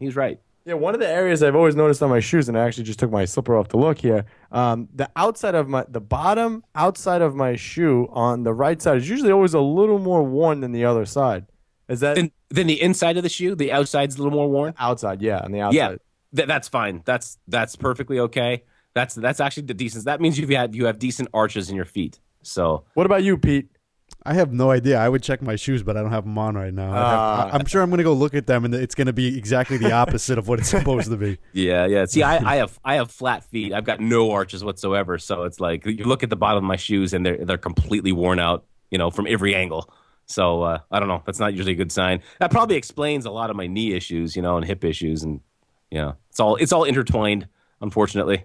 Yeah, one of the areas I've always noticed on my shoes, and I actually just took my slipper off to look here. The bottom outside of my shoe on the right side is usually always a little more worn than the other side. Is that then the inside of the shoe? The outside's a little more worn. Outside, yeah, on the outside. Yeah. That's fine. That's perfectly okay. That's actually the decent. That means you have decent arches in your feet. So what about you, Pete? I have no idea. I would check my shoes, but I don't have them on right now. I'm sure I'm going to go look at them, and it's going to be exactly the opposite of what it's supposed to be. Yeah. See, I have flat feet. I've got no arches whatsoever. So it's like you look at the bottom of my shoes, and they're completely worn out, from every angle. So I don't know. That's not usually a good sign. That probably explains a lot of my knee issues, and hip issues, and it's all intertwined, unfortunately.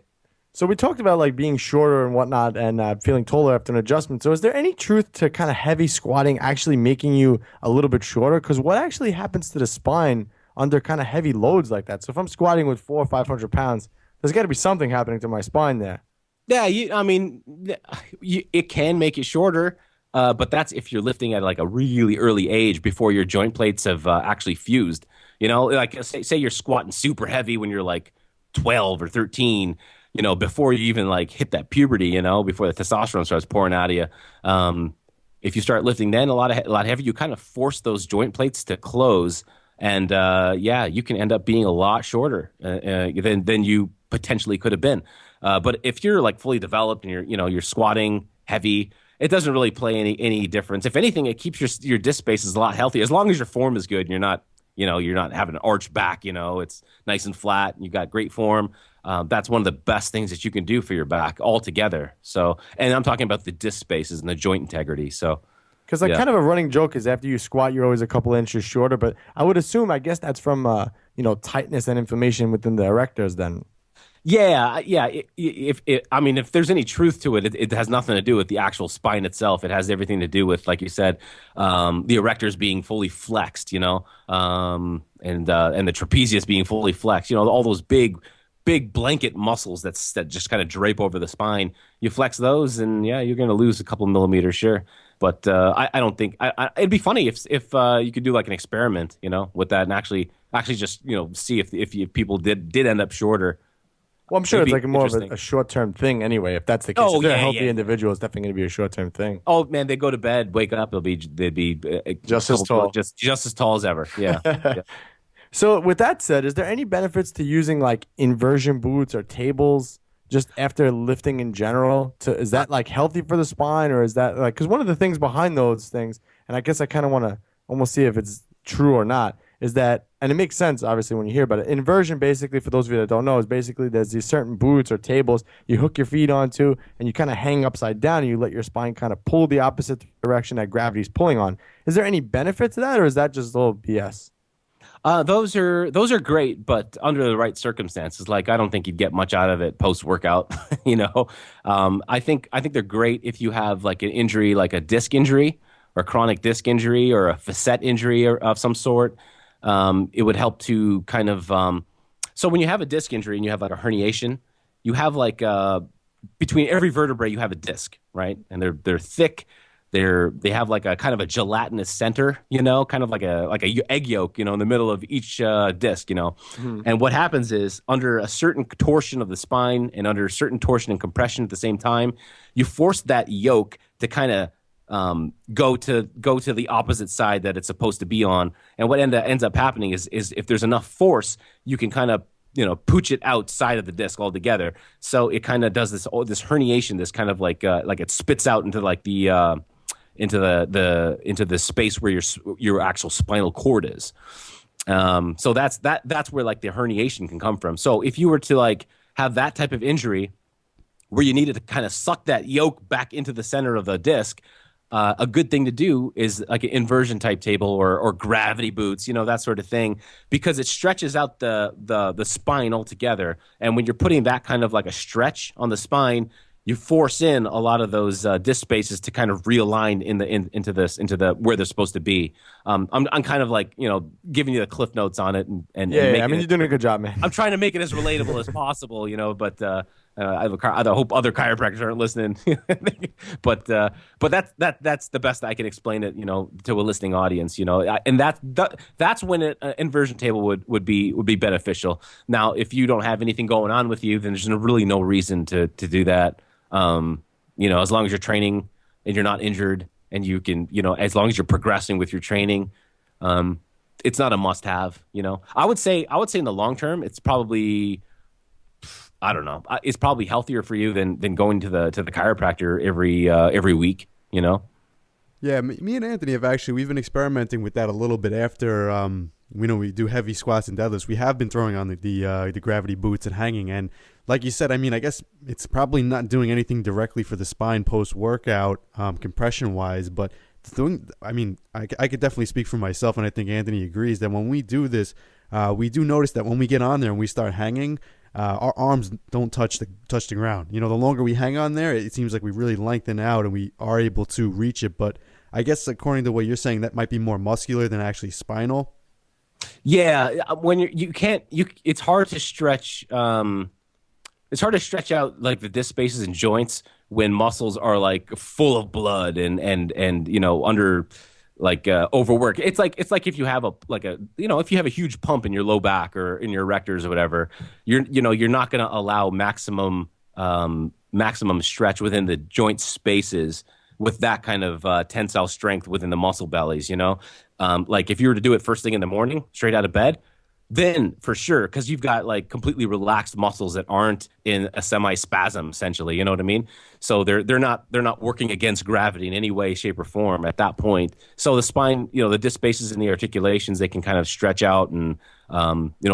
So we talked about like being shorter and whatnot, and feeling taller after an adjustment. So is there any truth to kind of heavy squatting actually making you a little bit shorter? Because what actually happens to the spine under kind of heavy loads like that? So if I'm squatting with 400 or 500 pounds, there's got to be something happening to my spine there. Yeah, it can make it shorter, but that's if you're lifting at like a really early age before your joint plates have actually fused. Like say you're squatting super heavy when you're like 12 or 13. Before you even like hit that puberty, before the testosterone starts pouring out of you. If you start lifting then a lot heavier, you kind of force those joint plates to close, and you can end up being a lot shorter than you potentially could have been. But if you're like fully developed and you're squatting heavy, it doesn't really play any difference. If anything, it keeps your disc spaces a lot healthier as long as your form is good and you're not you're not having an arch back, it's nice and flat and you got great form. That's one of the best things that you can do for your back altogether. So, and I'm talking about the disc spaces and the joint integrity. So, because kind of a running joke is after you squat, you're always a couple inches shorter. But I would assume, I guess that's from tightness and inflammation within the erectors. Then, yeah. If there's any truth to it, it has nothing to do with the actual spine itself. It has everything to do with, like you said, the erectors being fully flexed, and the trapezius being fully flexed. All those big blanket muscles that just kind of drape over the spine. You flex those, and you're going to lose a couple millimeters, sure. But I don't think it'd be funny if you could do like an experiment, with that, and actually just see if people did end up shorter. Well, I'm sure it's like more of a short-term thing anyway. If that's the case, if they're a healthy individual, it's definitely going to be a short-term thing. Oh man, they go to bed, wake up, they'd be just as tall, just as tall as ever. Yeah. Yeah. So with that said, is there any benefits to using like inversion boots or tables just after lifting in general? Is that like healthy for the spine, or is that like, because one of the things behind those things, and I guess I kind of want to almost see if it's true or not, is that, and it makes sense obviously when you hear about it. Inversion, basically, for those of you that don't know, is basically there's these certain boots or tables you hook your feet onto, and you kind of hang upside down, and you let your spine kind of pull the opposite direction that gravity's pulling on. Is there any benefit to that, or is that just a little BS? Those are great, but under the right circumstances. Like, I don't think you'd get much out of it post workout. I think they're great if you have like an injury, like a disc injury or chronic disc injury or a facet injury of some sort. It would help to kind of so when you have a disc injury and you have like a herniation, you have like between every vertebrae you have a disc, right? And they're thick. They have like a kind of a gelatinous center, kind of like a egg yolk, in the middle of each disc, Mm-hmm. And what happens is under a certain torsion of the spine and under a certain torsion and compression at the same time, you force that yolk to kind of go to the opposite side that it's supposed to be on. And what ends up happening is if there's enough force, you can kind of pooch it outside of the disc altogether. So it kind of does this herniation, this kind of like it spits out into like the into the space where your actual spinal cord is. So that's where like the herniation can come from. So if you were to like have that type of injury where you needed to kind of suck that yolk back into the center of the disc, a good thing to do is like an inversion type table or gravity boots, that sort of thing, because it stretches out the spine altogether. And when you're putting that kind of like a stretch on the spine, you force in a lot of those disc spaces to kind of realign into where they're supposed to be. I'm kind of like giving you the cliff notes on it and you're doing a good job, man. I'm trying to make it as relatable as possible, but I hope other chiropractors aren't listening. but that's the best I can explain it, to a listening audience, and that's when an inversion table would be beneficial. Now, if you don't have anything going on with you, then there's really no reason to do that. As long as you're training and you're not injured and you can, as long as you're progressing with your training, it's not a must-have. I would say in the long term, it's probably, I don't know, it's probably healthier for you than going to the chiropractor every week. Yeah, me and Anthony we've been experimenting with that a little bit after. We do heavy squats and deadlifts. We have been throwing on the gravity boots and hanging. And like you said, I guess it's probably not doing anything directly for the spine post-workout, compression-wise. But I could definitely speak for myself, and I think Anthony agrees that when we do this, we do notice that when we get on there and we start hanging, our arms don't touch the ground. The longer we hang on there, it seems like we really lengthen out and we are able to reach it. But I guess according to what you're saying, that might be more muscular than actually spinal. Yeah, when it's hard to stretch. It's hard to stretch out like the disc spaces and joints when muscles are like full of blood and under like overwork. It's like if you have if you have a huge pump in your low back or in your erectors or whatever, you're not going to allow maximum stretch within the joint spaces with that kind of tensile strength within the muscle bellies. Like if you were to do it first thing in the morning, straight out of bed, then for sure, because you've got like completely relaxed muscles that aren't in a semi-spasm, essentially. You know what I mean? So they're not working against gravity in any way, shape, or form at that point. So the spine, the disc spaces and the articulations, they can kind of stretch out and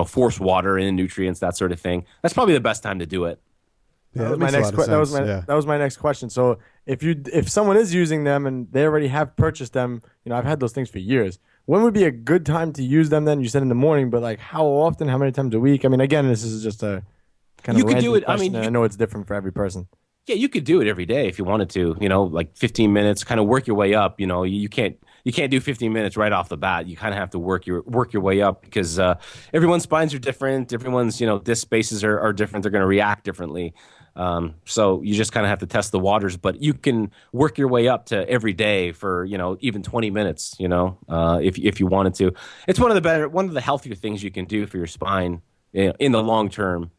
force water in, nutrients, that sort of thing. That's probably the best time to do it. Yeah, that was my next question. So if someone is using them and they already have purchased them, I've had those things for years. When would be a good time to use them then? You said in the morning, but like how often, how many times a week? I mean, again, this is just a kind of you could do it. Question, I know it's different for every person. Yeah, you could do it every day if you wanted to, like 15 minutes, kind of work your way up. You can't do 15 minutes right off the bat. You kind of have to work your way up because everyone's spines are different. Everyone's, disc spaces are different. They're going to react differently. So you just kind of have to test the waters, but you can work your way up to every day for, even 20 minutes, if you wanted to. It's one of the healthier things you can do for your spine in the long term.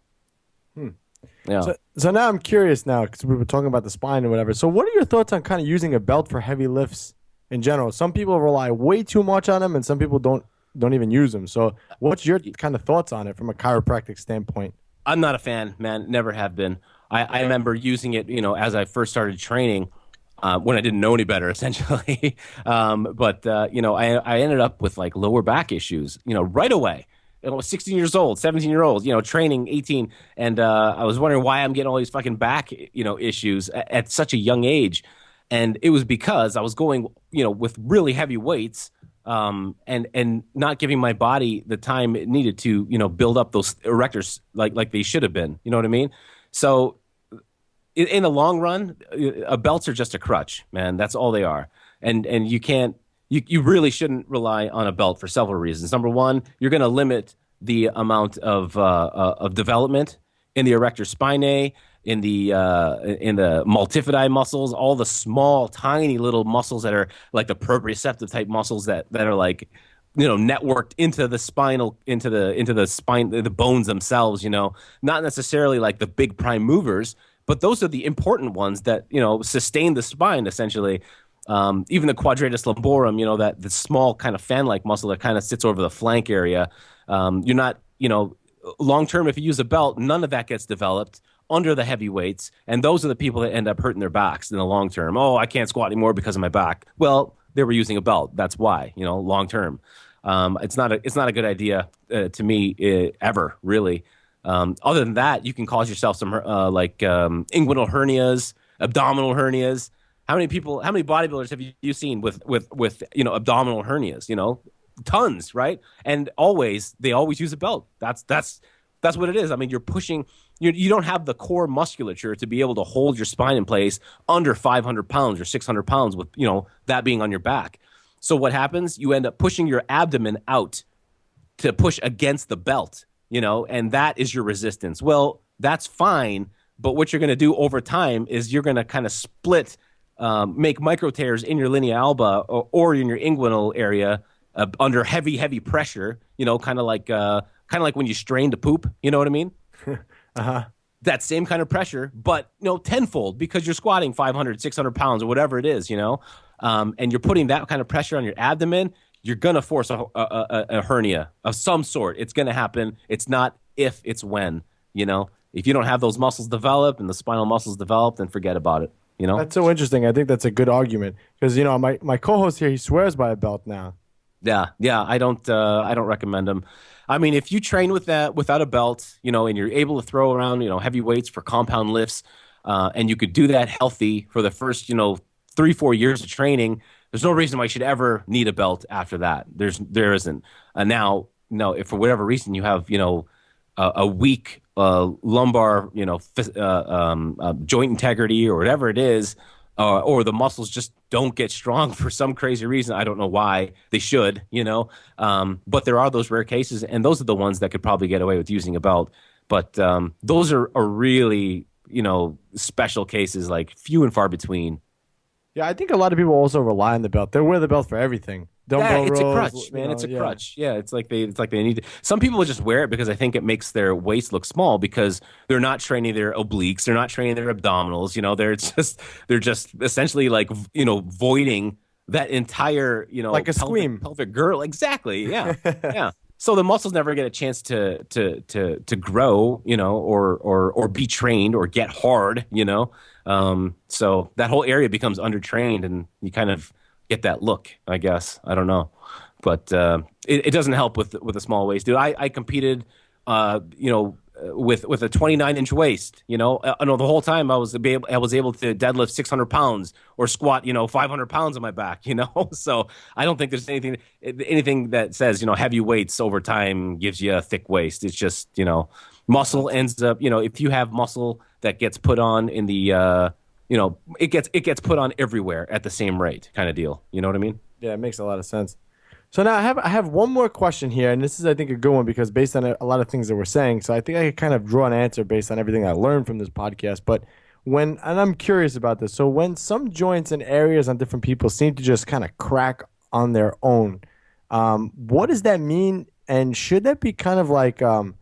Yeah. So now I'm curious now, because we were talking about the spine and whatever. So what are your thoughts on kind of using a belt for heavy lifts in general? Some people rely way too much on them and some people don't even use them. So what's your kind of thoughts on it from a chiropractic standpoint? I'm not a fan, man. Never have been. I remember using it, as I first started training when I didn't know any better, essentially. But I ended up with like lower back issues, right away. I was 16 years old, 17-year-old, training 18. And I was wondering why I'm getting all these fucking back, issues at such a young age. And it was because I was going, with really heavy weights and not giving my body the time it needed to, build up those erectors like they should have been. You know what I mean? So in the long run, belts are just a crutch, man. That's all they are. And you can't, you really shouldn't rely on a belt for several reasons. Number one, you're going to limit the amount of development in the erector spinae, in the multifidi muscles, all the small, tiny little muscles that are like the proprioceptive type muscles that are like, networked into the spinal, into the spine, the bones themselves. Not necessarily like the big prime movers, but those are the important ones that sustain the spine essentially. Even the quadratus lumborum, that the small kind of fan-like muscle that kind of sits over the flank area. You're not, long term, if you use a belt, none of that gets developed under the heavy weights, and those are the people that end up hurting their backs in the long term. Oh, I can't squat anymore because of my back. Well, they were using a belt. That's why, long term. It's not a good idea to me ever, really. Other than that, you can cause yourself some inguinal hernias, abdominal hernias. How many bodybuilders have you seen with abdominal hernias? Tons, right? And they always use a belt. That's what it is. I mean, you're pushing. You don't have the core musculature to be able to hold your spine in place under 500 pounds or 600 pounds with that being on your back. So what happens? You end up pushing your abdomen out to push against the belt. And that is your resistance. Well, that's fine, but what you're going to do over time is you're going to kind of split. Make micro tears in your linea alba or in your inguinal area under heavy pressure. Kind of like when you strain to poop. You know what I mean? Uh-huh. That same kind of pressure, but tenfold because you're squatting 500, 600 pounds or whatever it is. And you're putting that kind of pressure on your abdomen. You're gonna force a hernia of some sort. It's gonna happen. It's not if, it's when. If you don't have those muscles developed and the spinal muscles developed, then forget about it. That's so interesting. I think that's a good argument because my co-host here, he swears by a belt now. Yeah. I don't recommend them. I mean, if you train with that without a belt, and you're able to throw around, heavy weights for compound lifts, and you could do that healthy for the first, 3-4 years of training, there's no reason why you should ever need a belt after that. There isn't. Now, if for whatever reason you have, a weak lumbar, joint integrity or whatever it is, or the muscles just don't get strong for some crazy reason. I don't know why. They should, but there are those rare cases, and those are the ones that could probably get away with using a belt. But those are really, special cases, like few and far between. Yeah, I think a lot of people also rely on the belt. They wear the belt for everything. Dumbbell it's rows, a crutch, man. It's a crutch. Yeah, it's like they need to. Some people just wear it because I think it makes their waist look small because they're not training their obliques, they're not training their abdominals. They're just essentially like voiding that entire like a squeam pelvic girdle. Exactly. Yeah, yeah. So the muscles never get a chance to grow, or be trained or get hard, So that whole area becomes undertrained, and you kind of get that look, I guess. I don't know, but it doesn't help with a small waist, dude. I competed, with a 29-inch waist, I know the whole time I was able to deadlift 600 pounds or squat, 500 pounds on my back, So I don't think there's anything that says, heavy weights over time gives you a thick waist. It's just, muscle ends up, if you have muscle that gets put on in the, it gets put on everywhere at the same rate, kind of deal. You know what I mean? Yeah, it makes a lot of sense. So now I have one more question here, and this is, I think, a good one because based on a lot of things that we're saying, so I think I could kind of draw an answer based on everything I learned from this podcast. But and I'm curious about this, so when some joints and areas on different people seem to just kind of crack on their own, what does that mean? And should that be kind of like a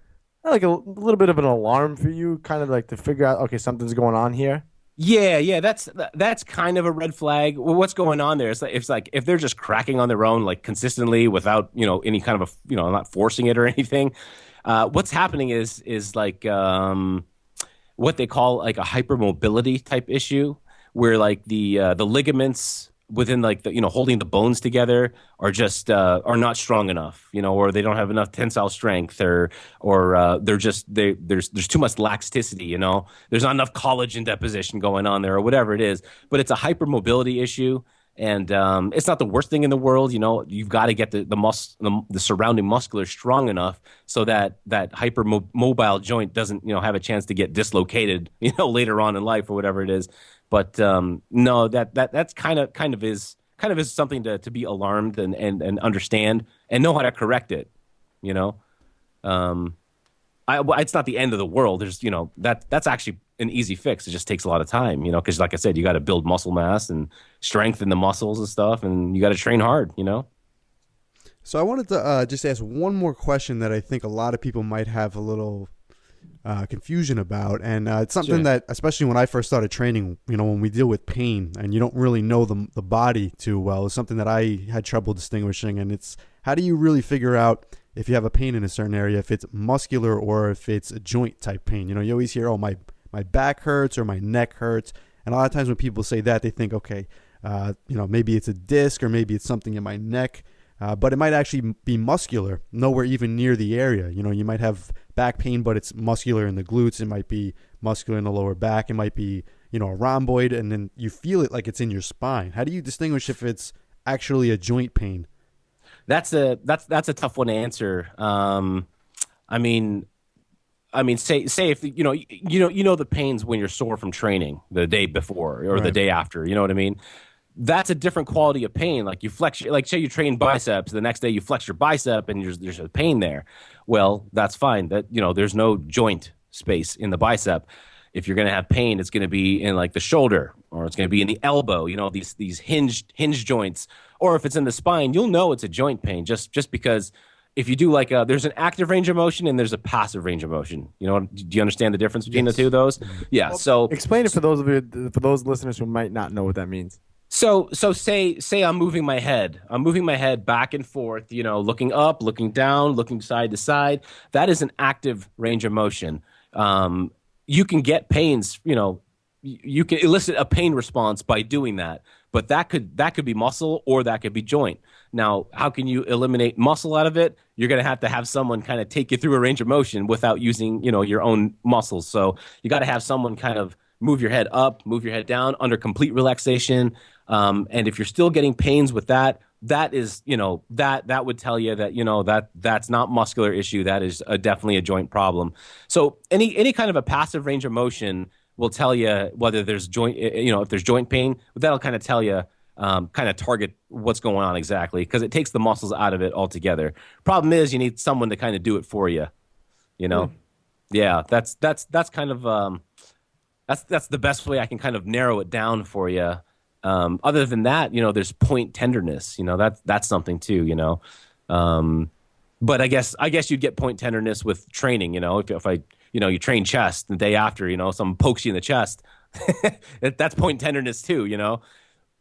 little bit of an alarm for you, kind of like to figure out, okay, something's going on here? Yeah, that's kind of a red flag. Well, what's going on there? It's like if they're just cracking on their own, like consistently without any kind of not forcing it or anything. What's happening is like what they call like a hypermobility type issue, where like the ligaments within like the holding the bones together are just are not strong enough, or they don't have enough tensile strength, or there's too much laxicity, there's not enough collagen deposition going on there, or whatever it is. But it's a hypermobility issue, and it's not the worst thing in the world. You've got to get the surrounding muscular strong enough so that hypermobile joint doesn't have a chance to get dislocated later on in life or whatever it is. But no, that's kind of is something to be alarmed and understand and know how to correct it. It's not the end of the world. There's that's actually an easy fix. It just takes a lot of time, because like I said, you got to build muscle mass and strengthen the muscles and stuff, and you got to train hard. So I wanted to just ask one more question that I think a lot of people might have a little confusion about, and it's something that, especially when I first started training, when we deal with pain and you don't really know the body too well, is something that I had trouble distinguishing. And it's, how do you really figure out if you have a pain in a certain area, if it's muscular or if it's a joint type pain? You always hear, oh, my back hurts or my neck hurts, and a lot of times when people say that, they think, okay, maybe it's a disc or maybe it's something in my neck. But it might actually be muscular, nowhere even near the area. You might have back pain, but it's muscular in the glutes. It might be muscular in the lower back. It might be, a rhomboid, and then you feel it like it's in your spine. How do you distinguish if it's actually a joint pain? That's a tough one to answer. I mean, say if the pains when you're sore from training the day before or the day after. You know what I mean? That's a different quality of pain. Like you flex, like say you train biceps, the next day you flex your bicep and there's a pain there. Well, that's fine. That there's no joint space in the bicep. If you're going to have pain, it's going to be in like the shoulder, or it's going to be in the elbow. These hinge joints, or if it's in the spine, you'll know it's a joint pain just because. If you do there's an active range of motion and there's a passive range of motion. Do you understand the difference between the two of those? Yeah. Well, so explain it for those listeners who might not know what that means. So say I'm moving my head. I'm moving my head back and forth, looking up, looking down, looking side to side. That is an active range of motion. You can get pains, you can elicit a pain response by doing that. But that could be muscle or that could be joint. Now, how can you eliminate muscle out of it? You're going to have someone kind of take you through a range of motion without using, your own muscles. So you got to have someone kind of move your head up, move your head down under complete relaxation. And if you're still getting pains with that is, that would tell you that, that's not muscular issue. That is definitely a joint problem. So any kind of a passive range of motion will tell you whether there's joint, if there's joint pain, but that'll kind of tell you, kind of target what's going on exactly, because it takes the muscles out of it altogether. Problem is you need someone to kind of do it for you, Yeah, that's kind of, that's the best way I can kind of narrow it down for you. Other than that, there's point tenderness, that's something too, but I guess you'd get point tenderness with training, if I, you train chest the day after, someone pokes you in the chest, that's point tenderness too,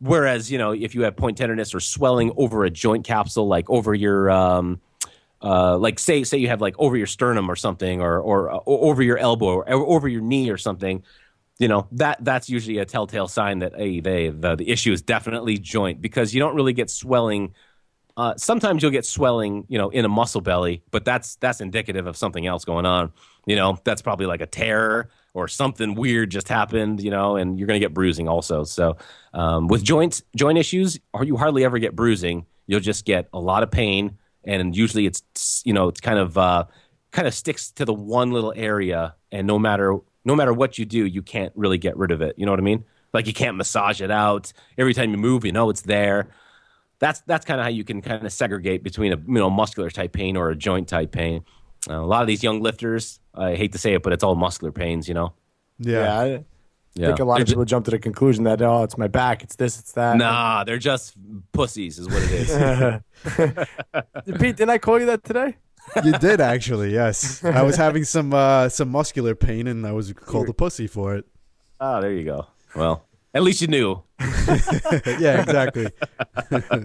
Whereas, if you have point tenderness or swelling over a joint capsule, like over your, like say you have like over your sternum or something, or over your elbow or over your knee or something, that's usually a telltale sign that the issue is definitely joint, because you don't really get swelling. Sometimes you'll get swelling, in a muscle belly, but that's indicative of something else going on. That's probably like a tear or something weird just happened, and you're going to get bruising also. So with joint issues, you hardly ever get bruising. You'll just get a lot of pain, and usually it's kind of sticks to the one little area, and no matter what you do, you can't really get rid of it. You know what I mean? Like you can't massage it out. Every time you move, it's there. That's kind of how you can kind of segregate between a muscular type pain or a joint type pain. A lot of these young lifters, I hate to say it, but it's all muscular pains. Yeah. I think a lot of people jump to the conclusion that it's my back, it's this, it's that. Nah, they're just pussies, is what it is. Pete, didn't I call you that today? You did actually, yes. I was having some muscular pain, and I was called a pussy for it. Oh, there you go. Well, at least you knew. Yeah, exactly.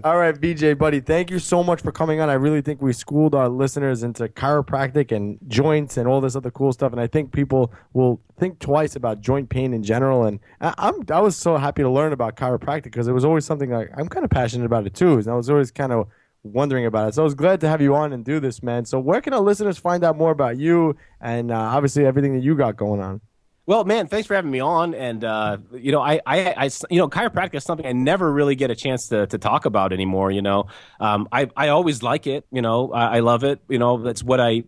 All right, VJ, buddy, thank you so much for coming on. I really think we schooled our listeners into chiropractic and joints and all this other cool stuff, and I think people will think twice about joint pain in general. And I was so happy to learn about chiropractic, because it was always something like I'm kind of passionate about it too, and I was always kind of wondering about it. So I was glad to have you on and do this, man. So where can our listeners find out more about you and obviously everything that you got going on? Well, man, thanks for having me on. And chiropractic is something I never really get a chance to talk about anymore. I always like it. I love it. It's what I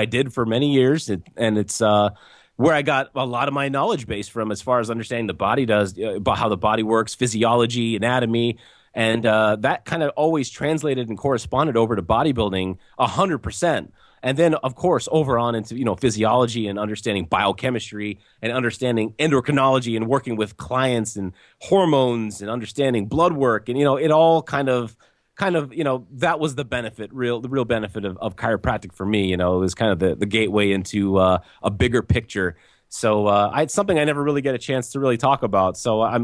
did for many years, and it's where I got a lot of my knowledge base from, as far as understanding the body about how the body works, physiology, anatomy. And that kind of always translated and corresponded over to bodybuilding 100%. And then, of course, over on into, physiology and understanding biochemistry and understanding endocrinology and working with clients and hormones and understanding blood work. And, it all kind of, that was the benefit, the real benefit of chiropractic for me. It was kind of the gateway into a bigger picture. So it's something I never really get a chance to really talk about. So I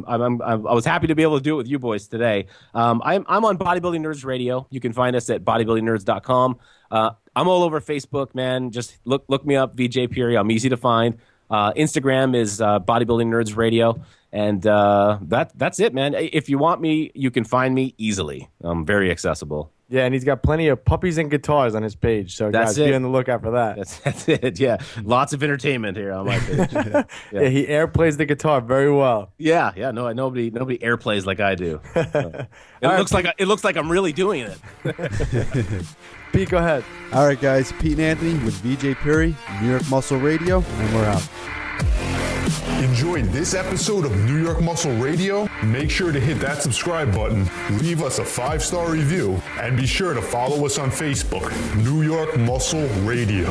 was happy to be able to do it with you boys today. I'm on Bodybuilding Nerds Radio. You can find us at bodybuildingnerds.com. I'm all over Facebook, man. Just look me up, Vijay Puri. I'm easy to find. Instagram is Bodybuilding Nerds Radio. And that's it, man. If you want me, you can find me easily. I'm very accessible. Yeah, and he's got plenty of puppies and guitars on his page. So guys, be on the lookout for that. That's it. Yeah, lots of entertainment here on my page. Yeah, he airplays the guitar very well. Yeah. No, nobody airplays like I do. It looks like I'm really doing it. Pete, go ahead. All right, guys. Pete and Anthony with Vijay Puri, New York Muscle Radio, and we're out. Enjoyed this episode of New York Muscle Radio? Make sure to hit that subscribe button, leave us a 5-star review, and be sure to follow us on Facebook, New York Muscle Radio.